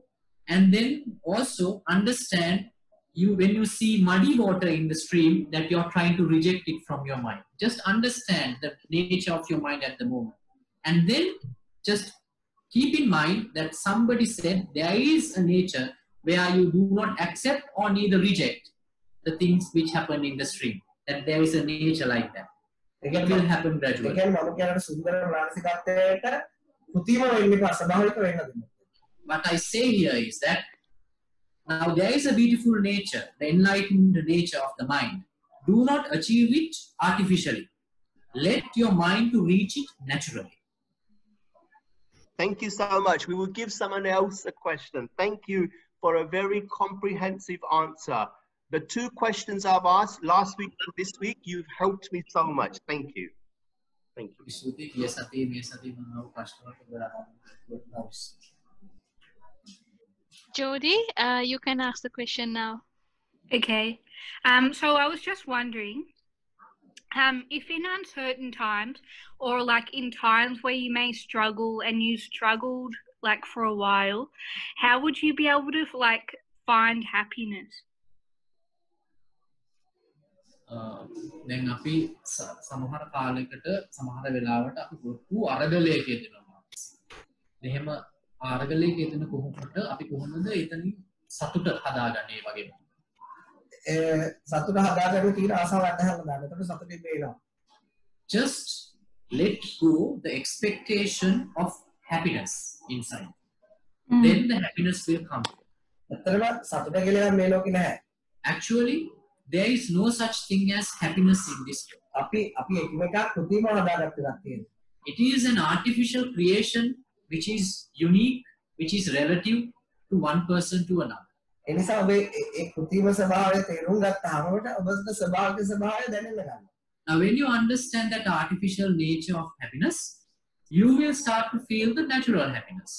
And then also understand when you see muddy water in the stream, that you're trying to reject it from your mind. Just understand the nature of your mind at the moment. And then just keep in mind that somebody said there is a nature where you do not accept or neither reject the things which happen in the stream. That there is a nature like that. It will happen gradually. ඒ කියන්නේ මම කියන සුන්දර මානසිකත්වයට කෘතිම වෙන්න එපා ස්වභාවික වෙන්න දෙන්න. What I say here is that now there is a beautiful nature, the enlightened nature of the mind. Do not achieve it artificially. Let your mind to reach it naturally. Thank you so much. We will give someone else a question. Thank you for a very comprehensive answer. The two questions I've asked last week and this week, you've helped me so much. Thank you. Thank you. Jody, you can ask the question now. Okay. So I was just wondering, if in uncertain times or like in times where you may struggle and you struggled like for a while, how would you be able to like find happiness? දැන් අපි සමහර කාලයකට සමහර වෙලාවට අපි පොඩ්ඩු අරගලයක යෙදෙනවා. එහෙම අරගලයක යෙදෙන කොහොමද අපි කොහොමද එතනින් සතුට හදාගන්නේ වගේ. සතුට හදාගන්න තියෙන ආසාව අදහන්න ගන්න. එතකොට සතුටින් වෙනවා. Just let go the expectation of happiness inside. Then the happiness will come. ඇත්තටම සතුට කියලා මේ ලෝකේ නැහැ. Actually, there is no such thing as happiness in this world. අපි එකිනෙකා කෘතිම හදාගත්ත එකක් තියෙනවා. It is an artificial creation which is unique, which is relative to one person to another. ඒ නිසා ඔබ ඒ කෘතිම ස්වභාවය තේරුම් ගත්තාම ඔබට ස්වභාවික ස්වභාවය දැනෙන්න ගන්නවා. Now when you understand that artificial nature of happiness, you will start to feel the natural happiness.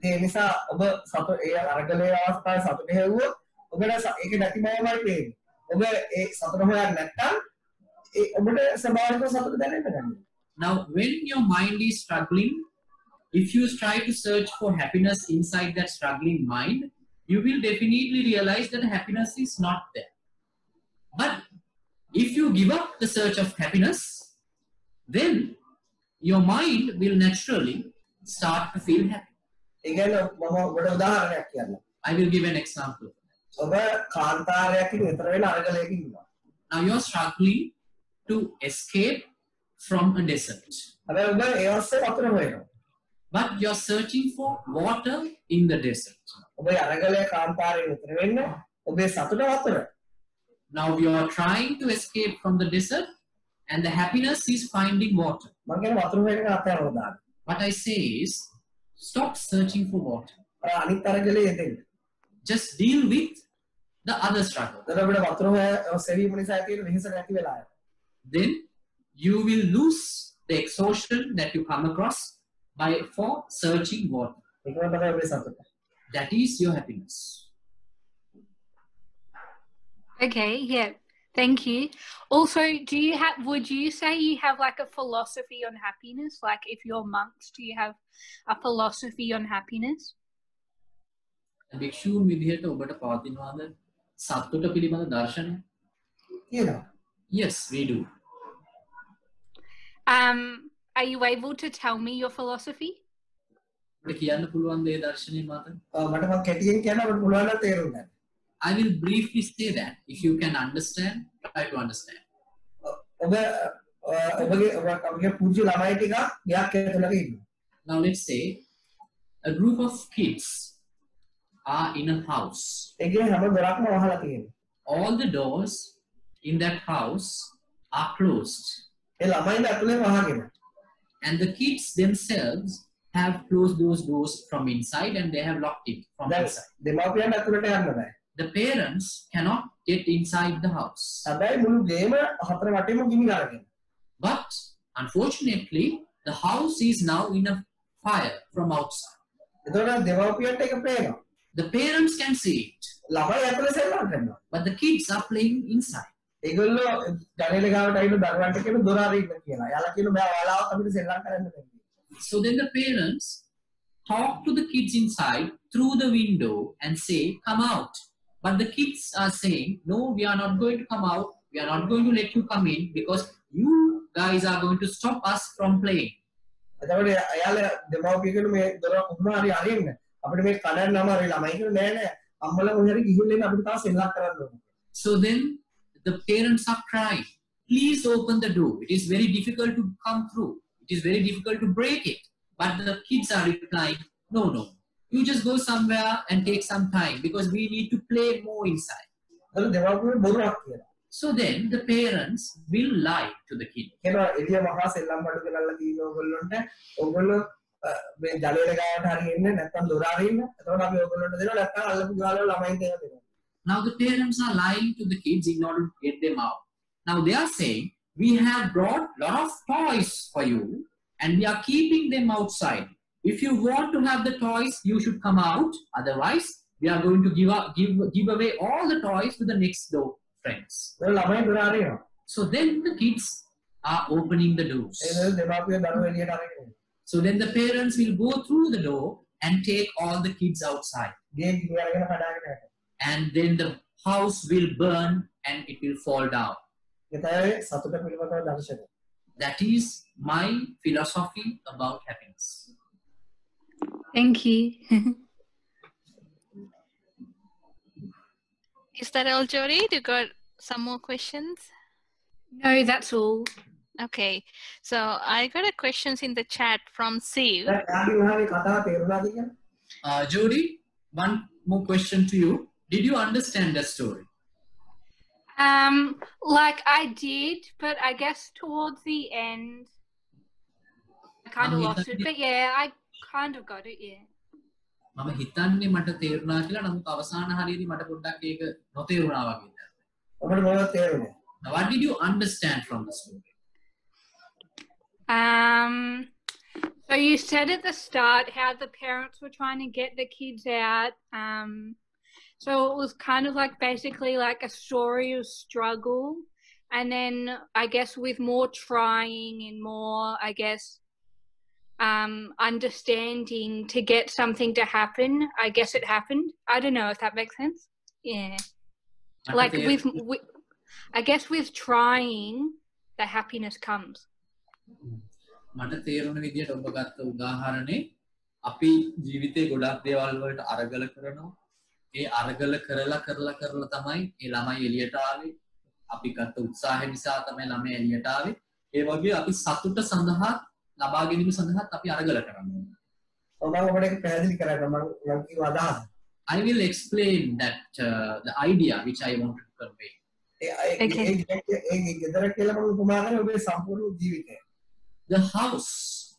ඒ නිසා ඔබ සතුට ඒ අරගලයේ අවස්ථාවේ සතුට හැවුවොත් ඔබට ඒක නැති බවමයි පේන්නේ. ඔබ ඒ සතුට හොයන්නේ නැත්නම් ඒ ඔබට ස්වභාවික සතුට දැනෙන්න ගන්නවා. Now when your mind is struggling, if you try to search for happiness inside that struggling mind, you will definitely realize that happiness is not there. But if you give up the search of happiness, then your mind will naturally start to feel happy. ඒ කියන්නේ මම ඔබට උදාහරණයක් කියන්නම්. I will give an example. ඔබ කාන්තාරයකින් විතර වෙන අරගලයක ඉන්නවා. Now you are struggling to escape from a desert. හැබැයි ඔබ ඒ ඔස්සේ වතුර හොයනවා. But you are searching for water in the desert. ඔබ අරගලයේ කාන්තාරයෙන් විතර වෙන්න ඔබේ සතුට වතුර. Now we are trying to escape from the desert, and the happiness is finding water. මම කියන වතුර හොයන එක අතහැරලා දාන්න. What I say is, stop searching for water. අර අනිත් තරගලේ යෙදෙන්න. Just deal with the other struggle. දැන් අපිට වතුර හොය සෙවීම නිසා තියෙන වෙහෙස නැති වෙලා යනවා. Then you will lose the exhaustion that you come across for searching water. ඒකම තමයි ඔබේ සතුට. That is your happiness. Okay, yeah. Thank you. Also, would you say you have like a philosophy on happiness? Like if you're monks, do you have a philosophy on happiness? භික්ෂූන් විදිහට ඔබට පවතිනවාද සතුට පිළිබඳ දර්ශනය? තියෙනවා. Yes, we do. Are you able to tell me your philosophy? ඔබට කියන්න පුළුවන් දේ දර්ශනය මත? මට මම කැටියෙන් කියන්න අපිට පුළුවන් නම් තේරුම් ගන්න. I will briefly say that. If you can understand, try to understand. ඔබගේ පුංචි ළමයි ටික ගයක් ඇතුළක ඉන්නවා. Now let's say a group of kids are in a house. ඒකේ හැම දොරක්ම වහලා තියෙනවා. All the doors in that house are closed. ඒ ළමයින් ඇතුලේ වහගෙන. And the kids themselves have closed those doors from inside and they have locked it from inside. දෙමාපියන් ඇතුලට යන්න බෑ. The parents cannot get inside the house. හැබැයි මුළු ගේම හතර වටේම ගිනි ගහගෙන. But unfortunately, the house is now in a fire from outside. එතකොට දෙමාපියන්ට ඒක පේනවා. The parents can see it. ළමයි ඇතුලේ සෙල්ලම් කරනවා. But the kids are playing inside. ඒගොල්ලෝ ජනේල ගාවට ඇවිල්ලා දරුවන්ට කියන දොර අරින්න කියලා. එයාලා කියන බෑ ඔයාලාව අපිට සෙල්ලම් කරන්න බෑ. So then the parents talk to the kids inside through the window and say, come out. But the kids are saying, no, we are not going to come out. We are not going to let you come in because you guys are going to stop us from playing. එතකොට එයාලා දෙමාපිය කියන මේ දොර කොහොම හරි අරින්න. අපිට මේ කඩන්න අමාරුයි ළමයි කියන නෑ නෑ. අම්මලා මොහොතේ ගිහින් එන්න අපිට තාම සෙල්ලම් කරන්න ඕනේ. So then the parents are crying, please open the door. It is very difficult to come through. It is very difficult to break it. But the kids are replying, no, no. You just go somewhere and take some time because we need to play more inside. So then the parents will lie to the kid. Now the parents are lying to the kids in order to get them out. Now they are saying, we have brought a lot of toys for you and we are keeping them outside. If you want to have the toys, you should come out. Otherwise, we are going to give away all the toys to the next door friends. So then the kids are opening the doors. So then the parents will go through the door and take all the kids outside. And then the house will burn and it will fall down. That is my philosophy about happiness. Thank you. Is that all, Jody? You got some more questions? No, that's all. Okay, so I got a questions in the chat from Siv. Jody, one more question to you. Did you understand the story? Like I did, but I guess towards the end, I kind of lost it. But yeah, I kind of got it, yeah. මම හිතන්නේ මට තේරුණා කියලා නමුත් අවසාන හරියදී මට පොඩ්ඩක් ඒක නොතේරුණා වගේ. ඔබට මොනවද තේරුනේ? Now what did you understand from the story? So you said at the start how the parents were trying to get the kids out. So it was kind of like basically like a story of struggle, and then I guess with more trying and more, I guess, understanding to get something to happen. I guess it happened. I don't know if that makes sense. Yeah. Like with I guess with trying, the happiness comes. මට තේරුණ විදියට ඔබ ගත්ත උදාහරණේ අපි ජීවිතේ ගොඩක් දේවල් වලට අරගල කරනවා. ඒ අරගල කරලා තමයි ඒ ළමයි එළියට ආවේ. අපි ගත්ත උත්සාහය නිසා තමයි ළමයි එළියට ආවේ. ඒ වගේ අපි සතුට සඳහා ලබා ගැනීම සඳහා අපි අරගල කරනවා. ඔබ ඔබට පැහැදිලි කරන්න මම කිව්ව අදහස. I will explain that the idea which I wanted to convey. The house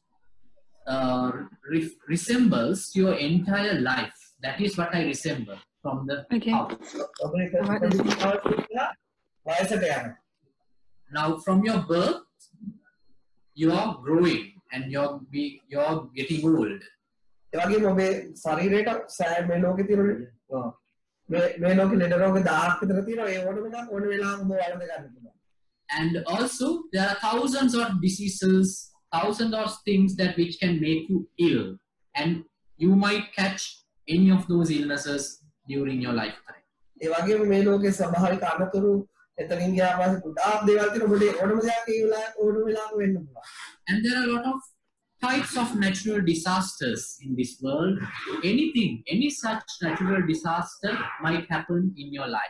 resembles your entire life. That is what I resemble from the house. Now, from your birth, you are growing and you're getting old. And also, there are thousands of diseases, thousands of things that which can make you ill, and you might catch any of those illnesses during your lifetime. And there are a lot of types of natural disasters in this world. Any such natural disaster might happen in your life.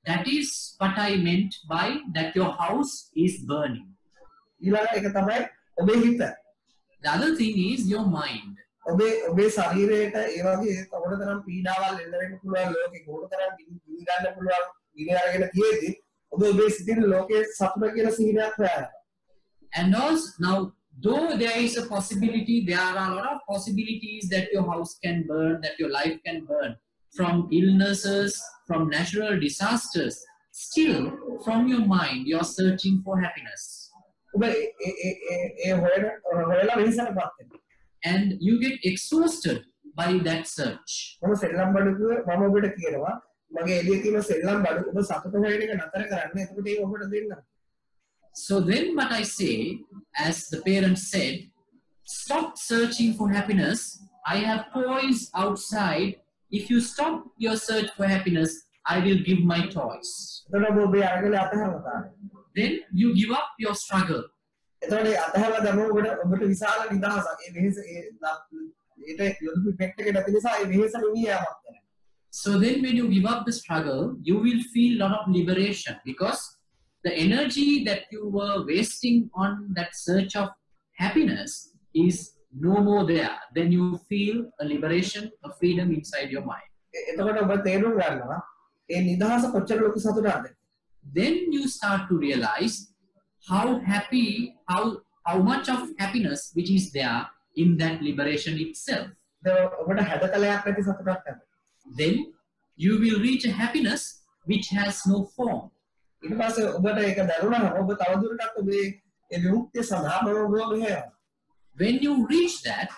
That is what I meant by that your house is burning. The other thing is your mind. And also, now, though there is a possibility, there are a lot of possibilities that your house can burn, that your life can burn, from illnesses, from natural disasters. Still, from your mind, you are searching for happiness. And you get exhausted by that search. So then what I say, as the parents said, stop searching for happiness. I have toys outside. If you stop your search for happiness, I will give my toys. Then you give up your struggle. So then when you give up the struggle, you will feel a lot of liberation, because the energy that you were wasting on that search of happiness is no more there. Then you feel a liberation, a freedom inside your mind. Then you start to realize how happy, how much of happiness which is there in that liberation itself. Then you will reach a happiness which has no form. When you reach that,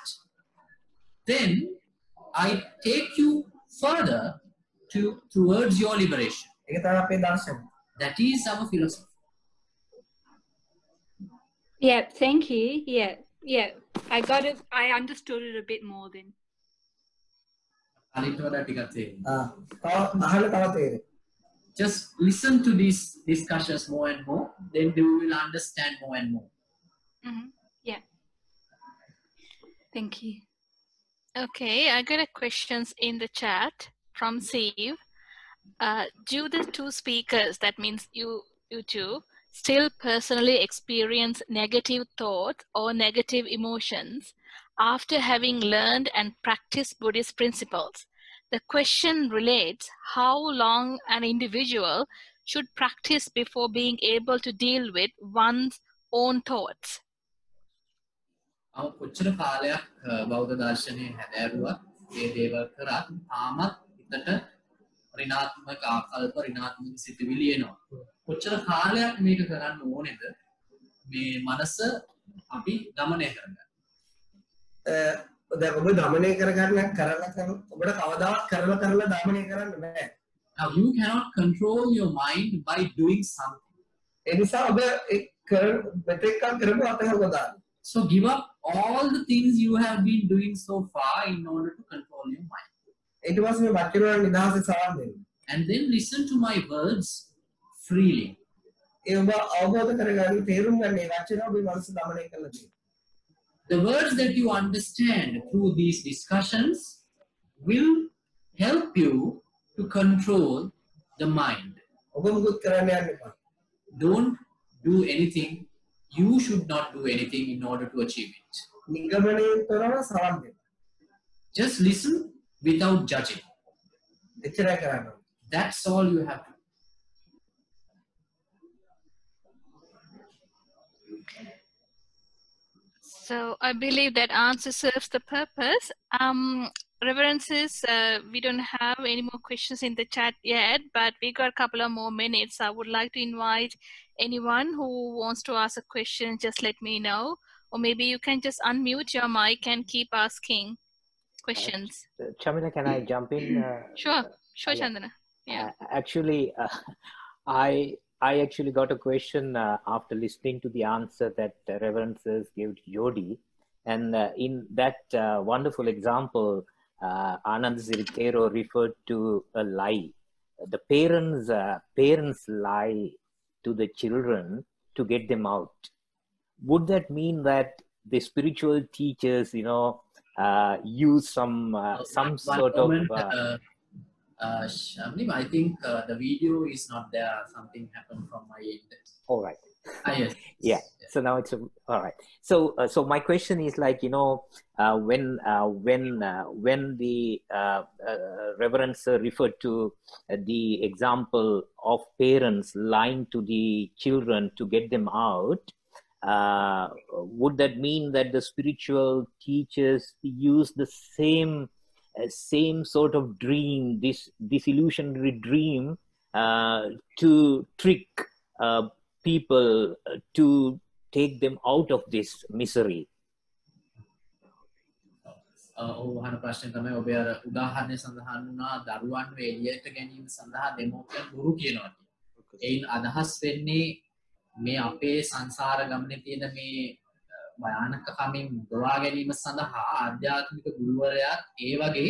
then I take you further towards your liberation. That is our philosophy. Yeah, thank you. Yeah. I got it. I understood it a bit more then. Just listen to these discussions more and more, then you will understand more and more. Yeah. Thank you. Okay, I got a questions in the chat from Steve. Do the two speakers, that means you two, still personally experience negative thoughts or negative emotions after having learned and practiced Buddhist principles? The question relates how long an individual should practice before being able to deal with one's own thoughts. කොච්චර කාලයක් බෞද්ධ දර්ශනයේ හැදෑරුවත් මේ දේවල් කරත් තාමත් හිතට ඍණාත්මක ආකල්ප ඍණාත්මක සිතුවිලි එනවා. කොච්චර කාලයක් මේක කරන්න ඕනේද මේ මනස අපි দমনය කරගන්න. දැන් ඔබ দমনය කරගන්න ඔබට කවදාවත් කරලා দমনය කරන්න බෑ. Now you cannot control your mind by doing something. ඒ නිසා ඔබ මෙතෙක් කරපු අතහැරලා දාන්න. So give up all the things you have been doing so far in order to control your mind. And then listen to my words freely. The words that you understand through these discussions will help you to control the mind. Don't do anything. You should not do anything in order to achieve it. Just listen without judging. එච්චරයි කරන්න ඕනේ. That's all you have to do. So I believe that answer serves the purpose. Reverences, we don't have any more questions in the chat yet, but we got a couple of more minutes. I would like to invite anyone who wants to ask a question, just let me know. Or maybe you can just unmute your mic and keep asking questions. Chamila, can I jump in? Sure, yeah. Chandana. Yeah. Actually, I actually got a question after listening to the answer that Reverences gave to Jody. And in that wonderful example, Anand Ziritero referred to a lie. The parents lie to the children to get them out. Would that mean that the spiritual teachers, use some sort of... Shamlim, I think the video is not there. Something happened from my end. All right. Yes. Yeah. So now it's all right. So my question is like, when the Reverend Sir referred to the example of parents lying to the children to get them out, would that mean that the spiritual teachers use the same sort of dream, this illusionary dream, to trick people to take them out of this misery? ඔහන ප්‍රශ්න තමයි ඔබ අර උදාහරණය සඳහන් වුණා දරුවන් එළියට ගැනීම සඳහා දෙමෝපියන් බොරු කියනවා. ඒයින් අදහස් වෙන්නේ මේ අපේ සංසාර ගමනේ තියෙන මේ භයානකකමින් දොරා ගැනීම සඳහා ආධ්‍යාත්මික ගුරුවරයා ඒ වගේ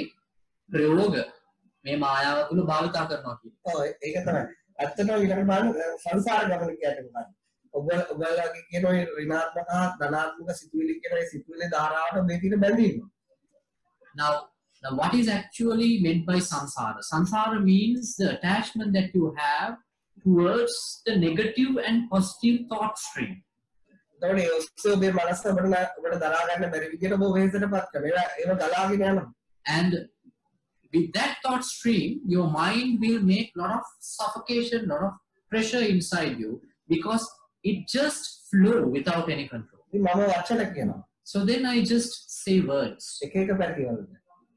ප්‍රයෝග මේ මායාව තුල භාවිතා කරනවා කියන්නේ. ඔව් ඒක තමයි. ඇත්තටම ඊළඟ බලන්න සංසාර ගමන කියන්නේ මොකක්ද? ඔබලාගේ කියන ඔය ඍණාත්මක ධනාත්මක සිතුවිලි කියන ඒ සිතුවිලි ධාරාවට මේ තියෙන බැඳීම. Now what is actually meant by samsara? Samsara means the attachment that you have towards the negative and positive thought stream. එතකොට ඒ ඔස්සේ ඔබේ මනස ඔබට දරා ගන්න බැරි විදිහට ඔබ වෙහෙසටපත් කරනවා. ඒව ගලාගෙන යනවා. And with that thought stream, your mind will make a lot of suffocation, a lot of pressure inside you because it just flow without any control. So then I just say words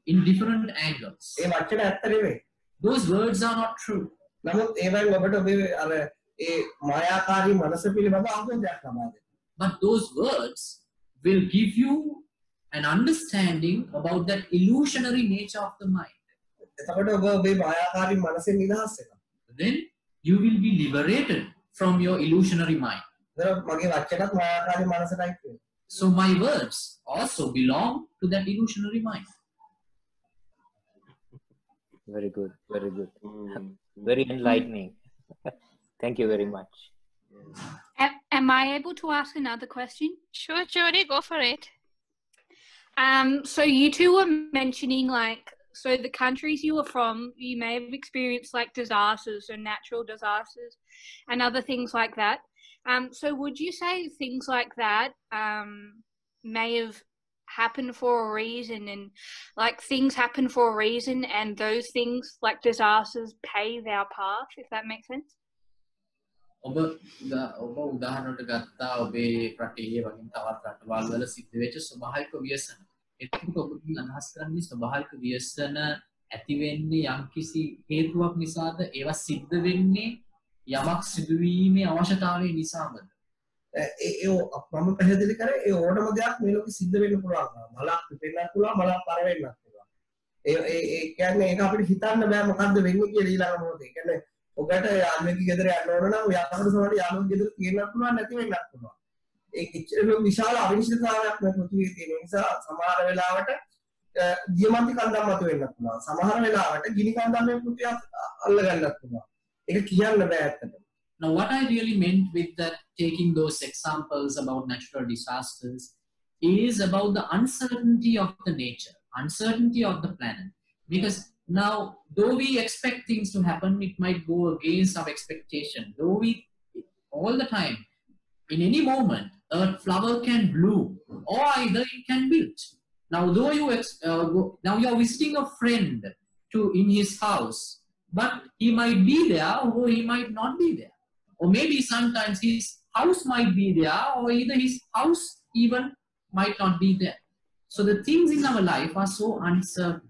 in different angles. Those words are not true. But those words will give you an understanding about that illusionary nature of the mind. Then you will be liberated from your illusionary mind. So my words also belong to that illusionary mind. Very good, very good. Very enlightening. Thank you very much. Am I able to ask another question? Sure, Jody, go for it. So you two were mentioning so the countries you were from, you may have experienced disasters or natural disasters and other things like that. So would you say things like that may have happened for a reason, and things happen for a reason, and those things like disasters pave our path, if that makes sense? ඔබ උදාහරණයක් ගත්තා ඔබේ රටේ වගේ තවත් රටවල් වල සිද්ධ වෙච්ච ස්වභාවික ව්‍යසන. එතකොට ඔබකින් අදහස් කරන්නේ ස්වභාවික ව්‍යසන ඇති වෙන්නේ යම්කිසි හේතුවක් නිසාද? ඒවා සිද්ධ වෙන්නේ යමක් සිදුවීමේ අවශ්‍යතාවය නිසාමද? මම පැහැදිලි කරේ ඒ ඕනම දෙයක් මේ ලෝකෙ සිද්ධ වෙන්න පුළුවන්. මලක් පිපෙන්නත් පුළුවන්, මලක් පර වෙන්නත් පුළුවන්. ඒ කියන්නේ ඒක අපිට හිතන්න බෑ මොකද්ද වෙන්නේ කියලා ඊළඟ මොහොතේ. ඒ කියන්නේ ඔබට යාළුවෙක්ගේ ගෙදර යන්න ඕන නම් යාළුවෙකුට සමහර යාළුවෙක් ගෙදර තියෙන්නත් පුළුවන්, නැති වෙන්නත් පුළුවන්. ඒක ඉච්චර විශාල අවිනිශ්චිතතාවයක් මේ පෘථිවියේ තියෙන නිසා සමහර වෙලාවට දියමන්ති කන්දක් මත වෙන්නත් පුළුවන්. සමහර වෙලාවට ගිනි කන්දක් මේ පෘථිවිය අල්ල ගන්නත් පුළුවන්. ඒක කියන්න බෑ ඇත්තටම. Now, what I really meant with that, taking those examples about natural disasters, is about the uncertainty of the nature, uncertainty of the planet. Because now, though we expect things to happen, it might go against our expectation. Though we, all the time, in any moment, a flower can bloom, or either it can wilt. Now, though now you are visiting a friend in his house, but he might be there or he might not be there. Or maybe sometimes his house might be there, or either his house even might not be there. So the things in our life are so uncertain.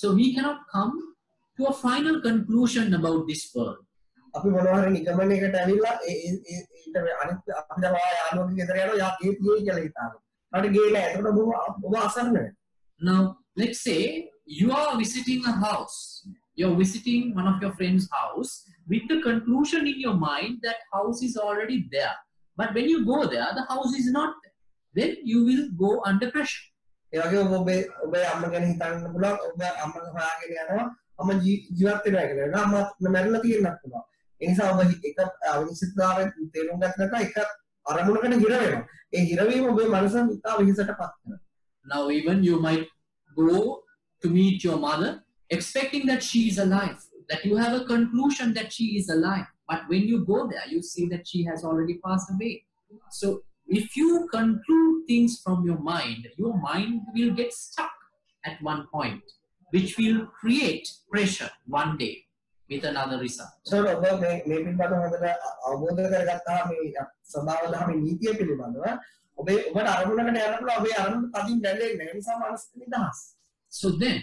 So we cannot come to a final conclusion about this world. අපි මොනවා හරි නිගමනයකට ඇවිල්ලා ඊට අනිත් අපි දැන් ආය යාළුවගේ ගෙදර යනවා යා ගේ තියෙයි කියලා හිතාගෙන. අපිට ගේ නැහැ. ඒකට ඔබ අසරණ වෙනවා. Now, let's say you are visiting a house. You're visiting one of your friend's house with the conclusion in your mind that house is already there. But when you go there, the house is not there. Then you will go under pressure. ඒ වගේ ඔබ අම්ම ගැන හිතන්න පුළුවන්. ඔබ අම්මගේ හොයාගෙන යනවා. අම්ම ජීවත් වෙනවා කියලා. අම්ම මැරෙලා තියෙන්නත් පුළුවන්. ඒ නිසා ඔබ එක අවිනිශ්චිතතාවයෙන් තේරුම් ගන්න නැත්නම් එක අරමුණකට හිර වෙනවා. ඒ හිරවීම ඔබේ මනස ඉතා වෙහෙසටපත් කරනවා. Now even you might go to meet your mother expecting that she is alive, that you have a conclusion that she is alive. But when you go there, you see that she has already passed away. So if you conclude things from your mind will get stuck at one point, which will create pressure one day with another result. So ඔබ මේ පිළිබඳව හොඳට අවබෝධ කරගත්තාම මේ සබාව දහමේ නීතිය පිළිබඳව ඔබට අරමුණකට යනකොට ඔබේ අරමුණ තදින් දැල්ලෙන්නේ නැහැ. ඒ නිසා මානසික නිදහස්. So then,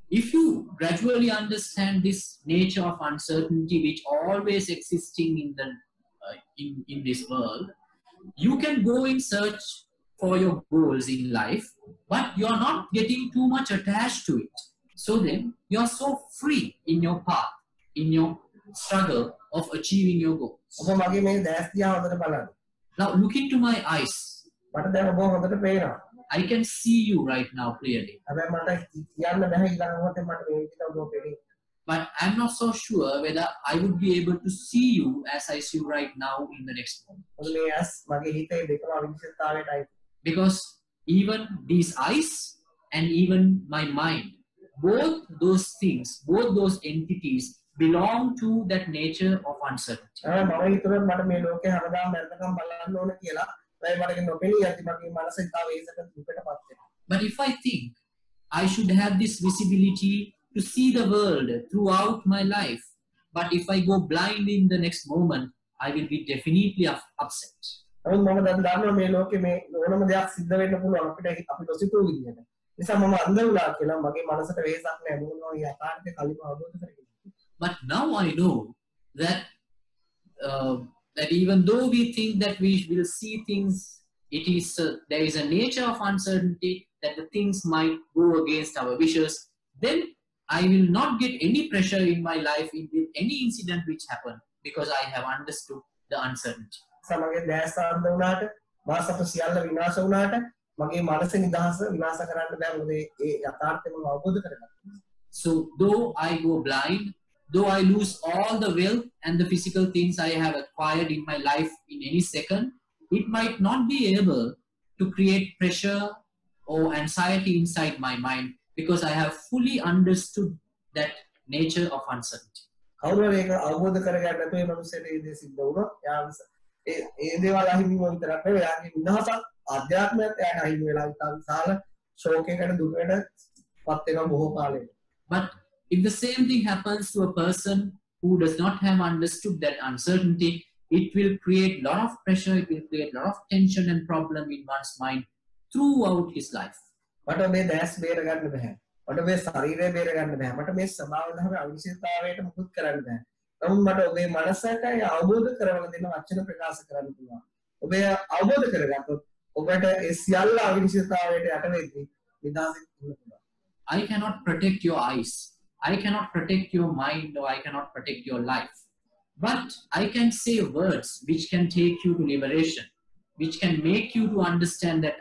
if you gradually understand this nature of uncertainty which always existing in this world, you can go in search for your goals in life, but you are not getting too much attached to it. So then, you are so free in your path, in your struggle of achieving your goals. ඔබ මගේ මේ දැස් දිහා හොඳට බලන්න. Now, look into my eyes. මට දැන් ඔබ හොඳට පේනවා. I can see you right now clearly. හැබැයි මට කියන්න බෑ ඊළඟ මොහොතේ මට මේ විදිහට ඔබ පේන්නේ. But I'm not so sure whether I would be able to see you as I see you right now in the next moment. මොකද මේ ඇස් මගේ හිතේ දෙකම අවිනිශ්චිතතාවයටයි. Because even these eyes and even my mind, both those things, both those entities belong to that nature of uncertainty. මම හිතුවා මට මේ ලෝකේ හැමදාම මරණකම් බලන්න ඕන කියලා. ඒ මට නොපෙනී යති මගේ මනස ඉතාල වේසක දුකටපත් වෙනවා. But if I think I should have this visibility to see the world throughout my life, but if I go blind in the next moment, I will be definitely upset. නමුත් මම දැන් දන්නවා මේ ලෝකේ මේ ඕනම දෙයක් සිද්ධ වෙන්න පුළුවන් අපිට අපි නොසිතූ විදිහට. නිසා මම අන්ධ වුණා කියලා මගේ මනසට වෙහසක් නැහැ. මොනවා යථාර්ථය කලින්ම අවබෝධ කරගන්න. But now I know that that even though we think that we will see things, there is a nature of uncertainty that the things might go against our wishes. Then I will not get any pressure in my life with any incident which happened because I have understood the uncertainty. සමගින් දැස් අන්ධ වුණාට මාසප සියල්ල විනාශ වුණාට මගේ මනස නිදහස විනාශ කරන්න බෑ මොකද ඒ යථාර්ථය මම අවබෝධ කරගත්තා. So though I go blind, though I lose all the wealth and the physical things I have acquired in my life in any second, it might not be able to create pressure or anxiety inside my mind because I have fully understood that nature of uncertainty. කවුරු හරි ඒක අවබෝධ කරගන්න නැතුව මේ මනුස්සයට ඒ දේ සිද්ධ වුණොත් ඒ දේවල් අහිමි වුණ විතරක් නෙවෙයි යාගේ නිදහසක් ආධ්‍යාත්මයත් එයාට අහිමි වෙලා ඉතින් විශාල ශෝකයකට දුකකට පත් වෙනවා බොහෝ කාලයකට. But if the same thing happens to a person who does not have understood that uncertainty, it will create a lot of pressure, it will create a lot of tension and problem in one's mind throughout his life. මට මේ දැස් බේර ගන්න බෑ. මට මේ ශරීරය බේර ගන්න බෑ. මට මේ ස්වභාව ධර්ම අවිනිශ්චිතතාවයට මුකුත් කරන්න බෑ. නමුත් මට ඔබේ මනසට අවබෝධ කරවන දෙන වචන ප්‍රකාශ කරන්න පුළුවන්. ඔබේ අවබෝධ කරගත්තොත් ඔබට ඒ සියල්ල අවිනිශ්චිතතාවයට යට වෙද්දී නිදහසින් ඉන්න පුළුවන්. I cannot protect your eyes. I cannot protect your mind or I cannot protect your life. But I can say words which can take you to liberation, which can make you to understand that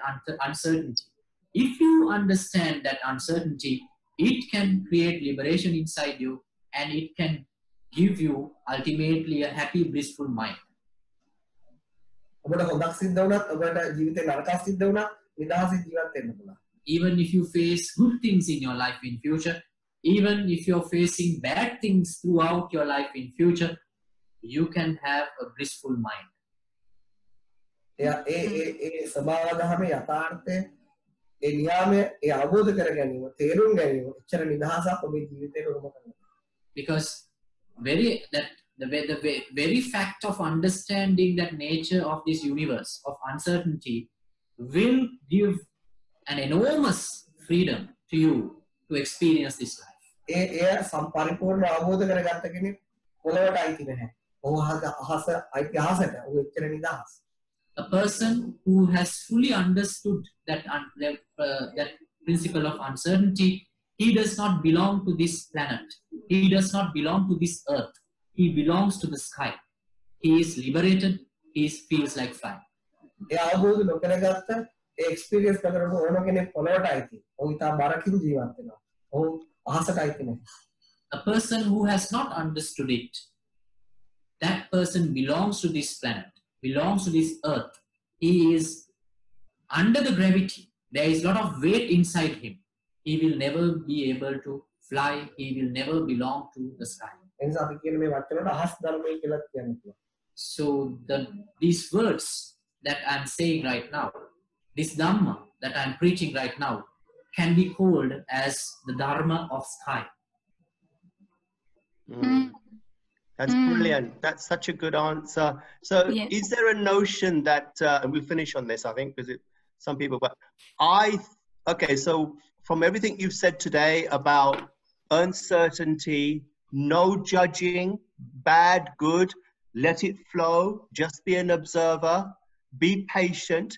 uncertainty. If you understand that uncertainty, it can create liberation inside you and it can give you ultimately a happy, blissful mind. ඔබට හොඳක් සිද්ධ වුණත් ඔබට ජීවිතේ නරකක් සිද්ධ වුණත් නිදහසින් ජීවත් වෙන්න පුළුවන්. Even if you face good things in your life in future, even if you're facing bad things throughout your life in future, you can have a blissful mind. ඒ ස්වභාව ධර්මයේ යථාර්ථය ඒ නියාමයේ ඒ අවබෝධ කර ගැනීම තේරුම් ගැනීම එච්චර නිදහසක් ඔබේ ජීවිතේට උරුම කරනවා. Because the very fact of understanding that nature of this universe of uncertainty will give an enormous freedom to you to experience this life. ඒ සම්පරිපූර්ණ අවබෝධ කරගත්ත කෙනෙක් පොළවට අයිති නැහැ. ඔහු අහස අයිති අහසට ඔහු එච්චර නිදහස්. A person who has fully understood that principle of uncertainty, he does not belong to this planet. He does not belong to this earth. He belongs to the sky. He is liberated. He feels like flying. ඒ අවබෝධ නොකරගත්ත ඒ experience කරපු ඕන කෙනෙක් පොළවට අයිති. ඔහු ඉතා බරකින් ජීවත් වෙනවා. ඔහු අහසට අයිති නැහැ. A person who has not understood it, that person belongs to this planet, belongs to this earth. He is under the gravity. There is a lot of weight inside him. He will never be able to fly. He will never belong to the sky. එනිසා අපි කියන මේ වචනවල අහස් ධර්මය කියලා කියන්න පුළුවන්. So these words that I'm saying right now, this Dhamma that I'm preaching right now, can be called as the Dharma of sky. That's brilliant. That's such a good answer. So is there a notion that, and we'll finish on this, I think, because some people, but okay, so from everything you've said today about uncertainty, no judging, bad, good, let it flow, just be an observer, be patient,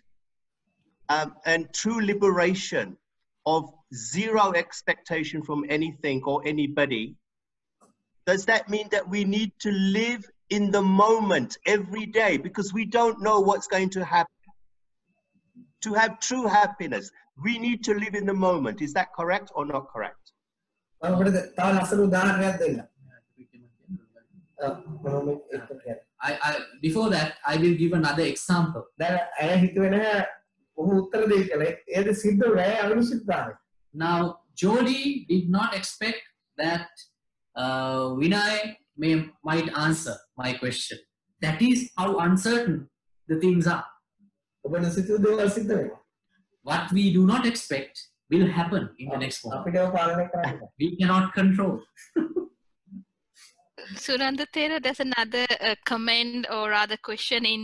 and true liberation of zero expectation from anything or anybody. Does that mean that we need to live in the moment every day because we don't know what's going to happen? To have true happiness, we need to live in the moment. Is that correct or not correct? Before that, I will give another example. Now, Jody did not expect that Vinay might answer my question. That is how uncertain the things are. What we do not expect will happen in the next moment. We cannot control. Suranda Thera, there's another comment or rather question in.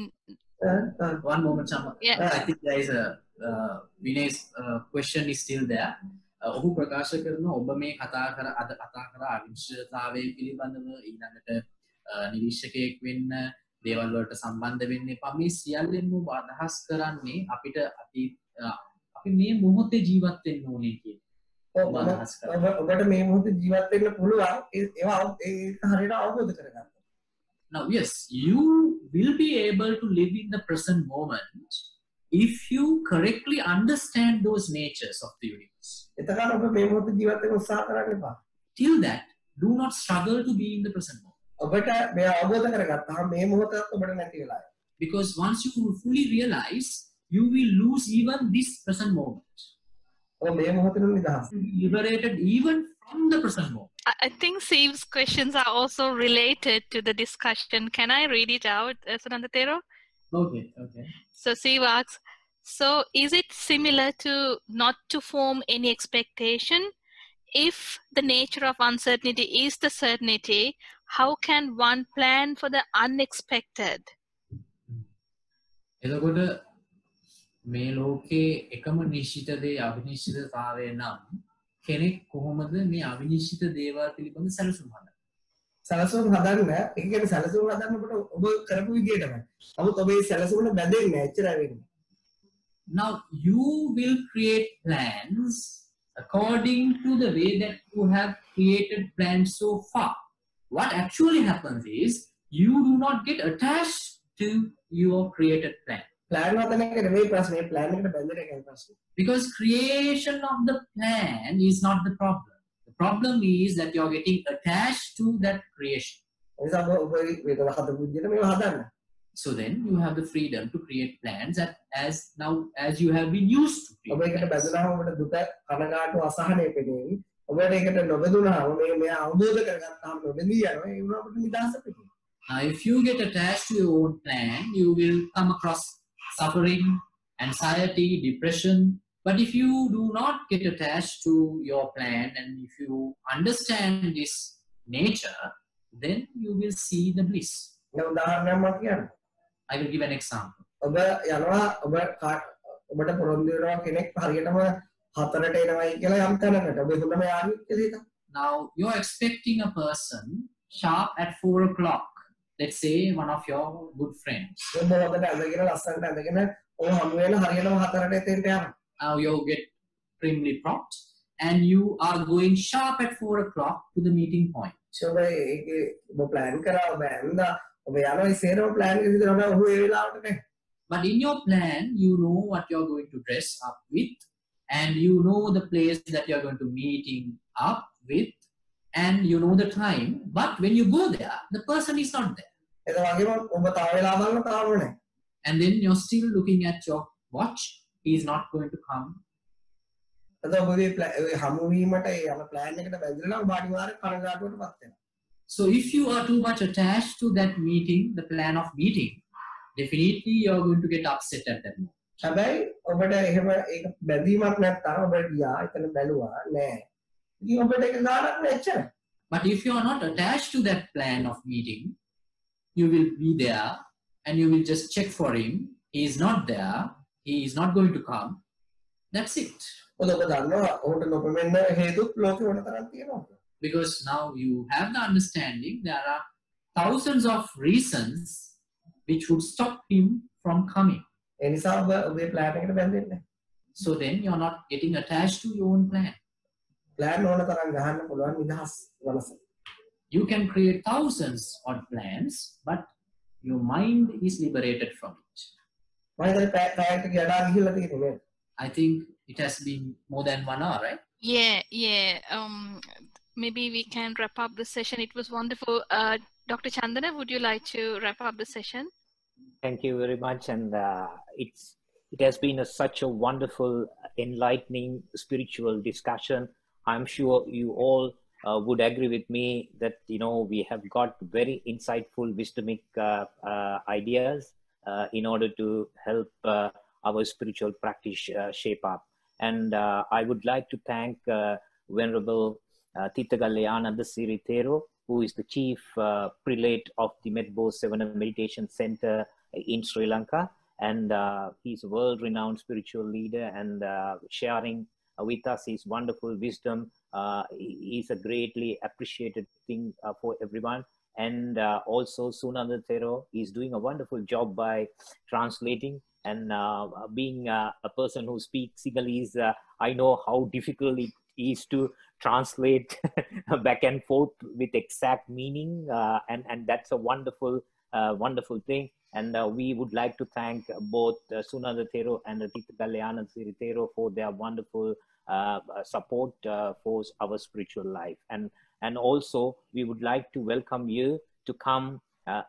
One moment, Chama. Yeah. I think there is a Vinay's question is still there. ඔහු ප්‍රකාශ කරන ඔබ මේ කතා කර අවිනිශ්චිතතාවය පිළිබඳව ඊළඟට නිරීක්ෂකයෙක් වෙන්න දේවල් වලට සම්බන්ධ වෙන්න එපා මේ සියල්ලෙන්ම අදහස් කරන්නේ අපිට අපි මේ මොහොතේ ජීවත් වෙන්න ඕනේ කියන ඔබට මේ මොහොතේ ජීවත් වෙන්න පුළුවන් ඒවා ඒක හරියට අවබෝධ කරගන්න. Now yes, you will be able to live in the present moment if you correctly understand those natures of the universe. Till that, do not struggle to be in the present moment. Because once you fully realize, you will lose even this present moment. Liberated even from the present moment. I think Siv's questions are also related to the discussion. Can I read it out, Suranda Thero? Okay. So Siv asks, so is it similar to not to form any expectation? If the nature of uncertainty is the certainty, how can one plan for the unexpected? එතකොට මේ ලෝකේ එකම නිශ්චිත දේ අවිනිශ්චිතතාවය නම් කෙනෙක් කොහොමද මේ අවිනිශ්චිත දේවල් පිළිබඳ සැලසුම් හදන්නේ? සැලසුම් හදන්න ඒ කියන්නේ සැලසුම් හදන්නකොට ඔබ කරපු විදියටමයි. නමුත් ඔබ මේ සැලසුම බැඳෙන්නේ නැහැ එච්චරයි වෙන්නේ. Now you will create plans according to the way that you have created plans so far. What actually happens is you do not get attached to your created plan. Because creation of the plan is not the problem. The problem is that you are getting attached to that creation. So then you have the freedom to create plans as you have been used to create plans. Now if you get attached to your own plan, you will come across suffering, anxiety, depression. But if you do not get attached to your plan and if you understand this nature, then you will see the bliss. උදාහරණයක් මම කියන්නම්. I will give an example. ඔබ යනවා ඔබට පොරොන්දු වෙනවා කෙනෙක් හරියටම 4ට එනවයි කියලා යම් තැනකට. ඔබ හොඳම යාළුවෙක් කියලා. Now you're expecting a person sharp at 4 o'clock. Let's say one of your good friends. ඔබ හොඳට ඇඳගෙන ලස්සනට ඇඳගෙන ඔය හමු වෙන හරියටම 4ට එතෙන්ට යනවා. Now you get primly prompt and you are going sharp at 4 o'clock to the meeting point. So ඔබ plan කරා ඔබ ඇඳා ඔබ යනවා ඒ සේරම plan එක විදිහට ඔබ ඒ වෙලාවට නැහැ. But in your plan, you know what you're going to dress up with, and you know the place that you're going to meeting up with, and you know the time. But when you go there, the person is not there. ඒක වගේම ඔබ තව වෙලා බලන්න තාම නැහැ. And then you're still looking at your watch. He is not going to come. එතකොට ඔබගේ හමු වීමට ඒ යන plan එකට බැඳලා ඔබ අනිවාර්යෙන් කනගාටුවටපත් වෙනවා. So if you are too much attached to that meeting, the plan of meeting, definitely you're going to get upset at that moment. හැබැයි ඔබට එහෙම ඒක බැඳීමක් නැත්නම් ඔබට ගියා එතන බැලුවා නෑ. ඉතින් ඔබට ඒක ගානක් නැච්චර. But if you are not attached to that plan of meeting, you will be there and you will just check for him. He is not there. He is not going to come. That's it. ඔබ දන්නවා ඔහුට නොපෙමෙන්න හේතුත් ලෝකෙ වෙන තරම් තියෙනවා. Because now you have the understanding there are thousands of reasons which would stop him from coming. ඒ නිසා ඔබ ඔබේ plan එකට බැඳෙන්නේ. So then you're not getting attached to your own plan. plan ඕන තරම් ගහන්න පුළුවන් නිදහස් වලස. You can create thousands of plans, but your mind is liberated from it. මම හිතන්නේ පැයකට ගඩා ගිහිල්ලා තියෙන්නේ නේද? I think it has been more than 1 hour, right? Yeah. Maybe we can wrap up the session. It was wonderful. Dr. Chandana, would you like to wrap up the session? Thank you very much. And it has been such a wonderful, enlightening spiritual discussion. I'm sure you all would agree with me that, we have got very insightful, wisdomic ideas in order to help our spiritual practice shape up. And I would like to thank Venerable Thitha Galyananda Sirithero, who is the chief prelate of the Medbo Sevana Meditation Center in Sri Lanka. And he's a world-renowned spiritual leader and sharing with us his wonderful wisdom is a greatly appreciated thing for everyone. And also Sunanda Thero is doing a wonderful job by translating and being a person who speaks Sinhalese. I know how difficult it is to translate back and forth with exact meaning, and that's a wonderful thing. And we would like to thank both Sunanda Thero and Thitha Galyananda Sirithero for their wonderful support for our spiritual life. And also we would like to welcome you to come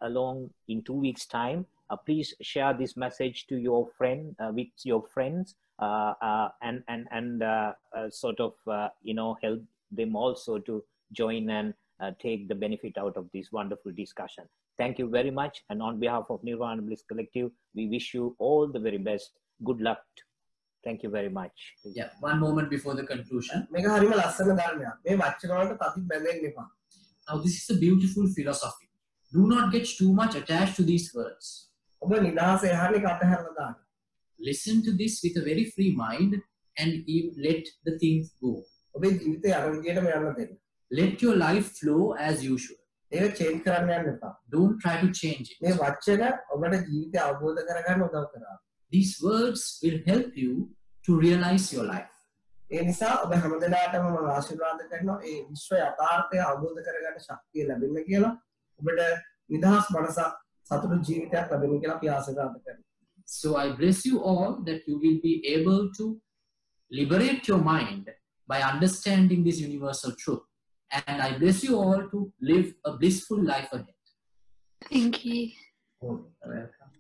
along in 2 weeks' time. Please share this message to your with your friends and sort of help them also to join and take the benefit out of this wonderful discussion. Thank you very much. And on behalf of Nirvana Bliss Collective, we wish you all the very best. Good luck. Thank you very much. Yeah, one moment before the conclusion. මේක හරිම ලස්සන ධර්මයක්. මේ වචන වලට තදින් බැඳෙන්න එපා. Now this is a beautiful philosophy. Do not get too much attached to these words. ඔබ නිදහස යහනේ අතහැරලා දාන්න. Listen to this with a very free mind and let the things go. ඔබේ ජීවිතය අර විදියටම යන්න දෙන්න. Let your life flow as usual. ඒක change කරන්න යන්න එපා. Don't try to change it. මේ වචන ඔබට ජීවිතය අවබෝධ කරගන්න උදව් කරනවා. These words will help you to realize your life. ඒ නිසා ඔබ හැමදෙනාටම මම ආශිර්වාද කරනවා ඒ විශ්ව යථාර්ථය අවබෝධ කරගන්න ශක්තිය ලැබෙන්න කියලා ඔබට නිදහස් මනසක් සතුටු ජීවිතයක් ලැබෙන්න කියලා අපි ආශිර්වාද කරනවා. So I bless you all that you will be able to liberate your mind by understanding this universal truth. And I bless you all to live a blissful life ahead. Thank you. Welcome.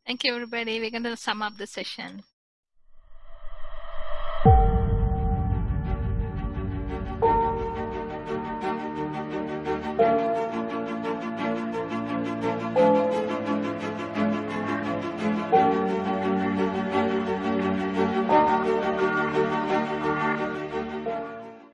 Thank you, everybody. We're going to sum up the session.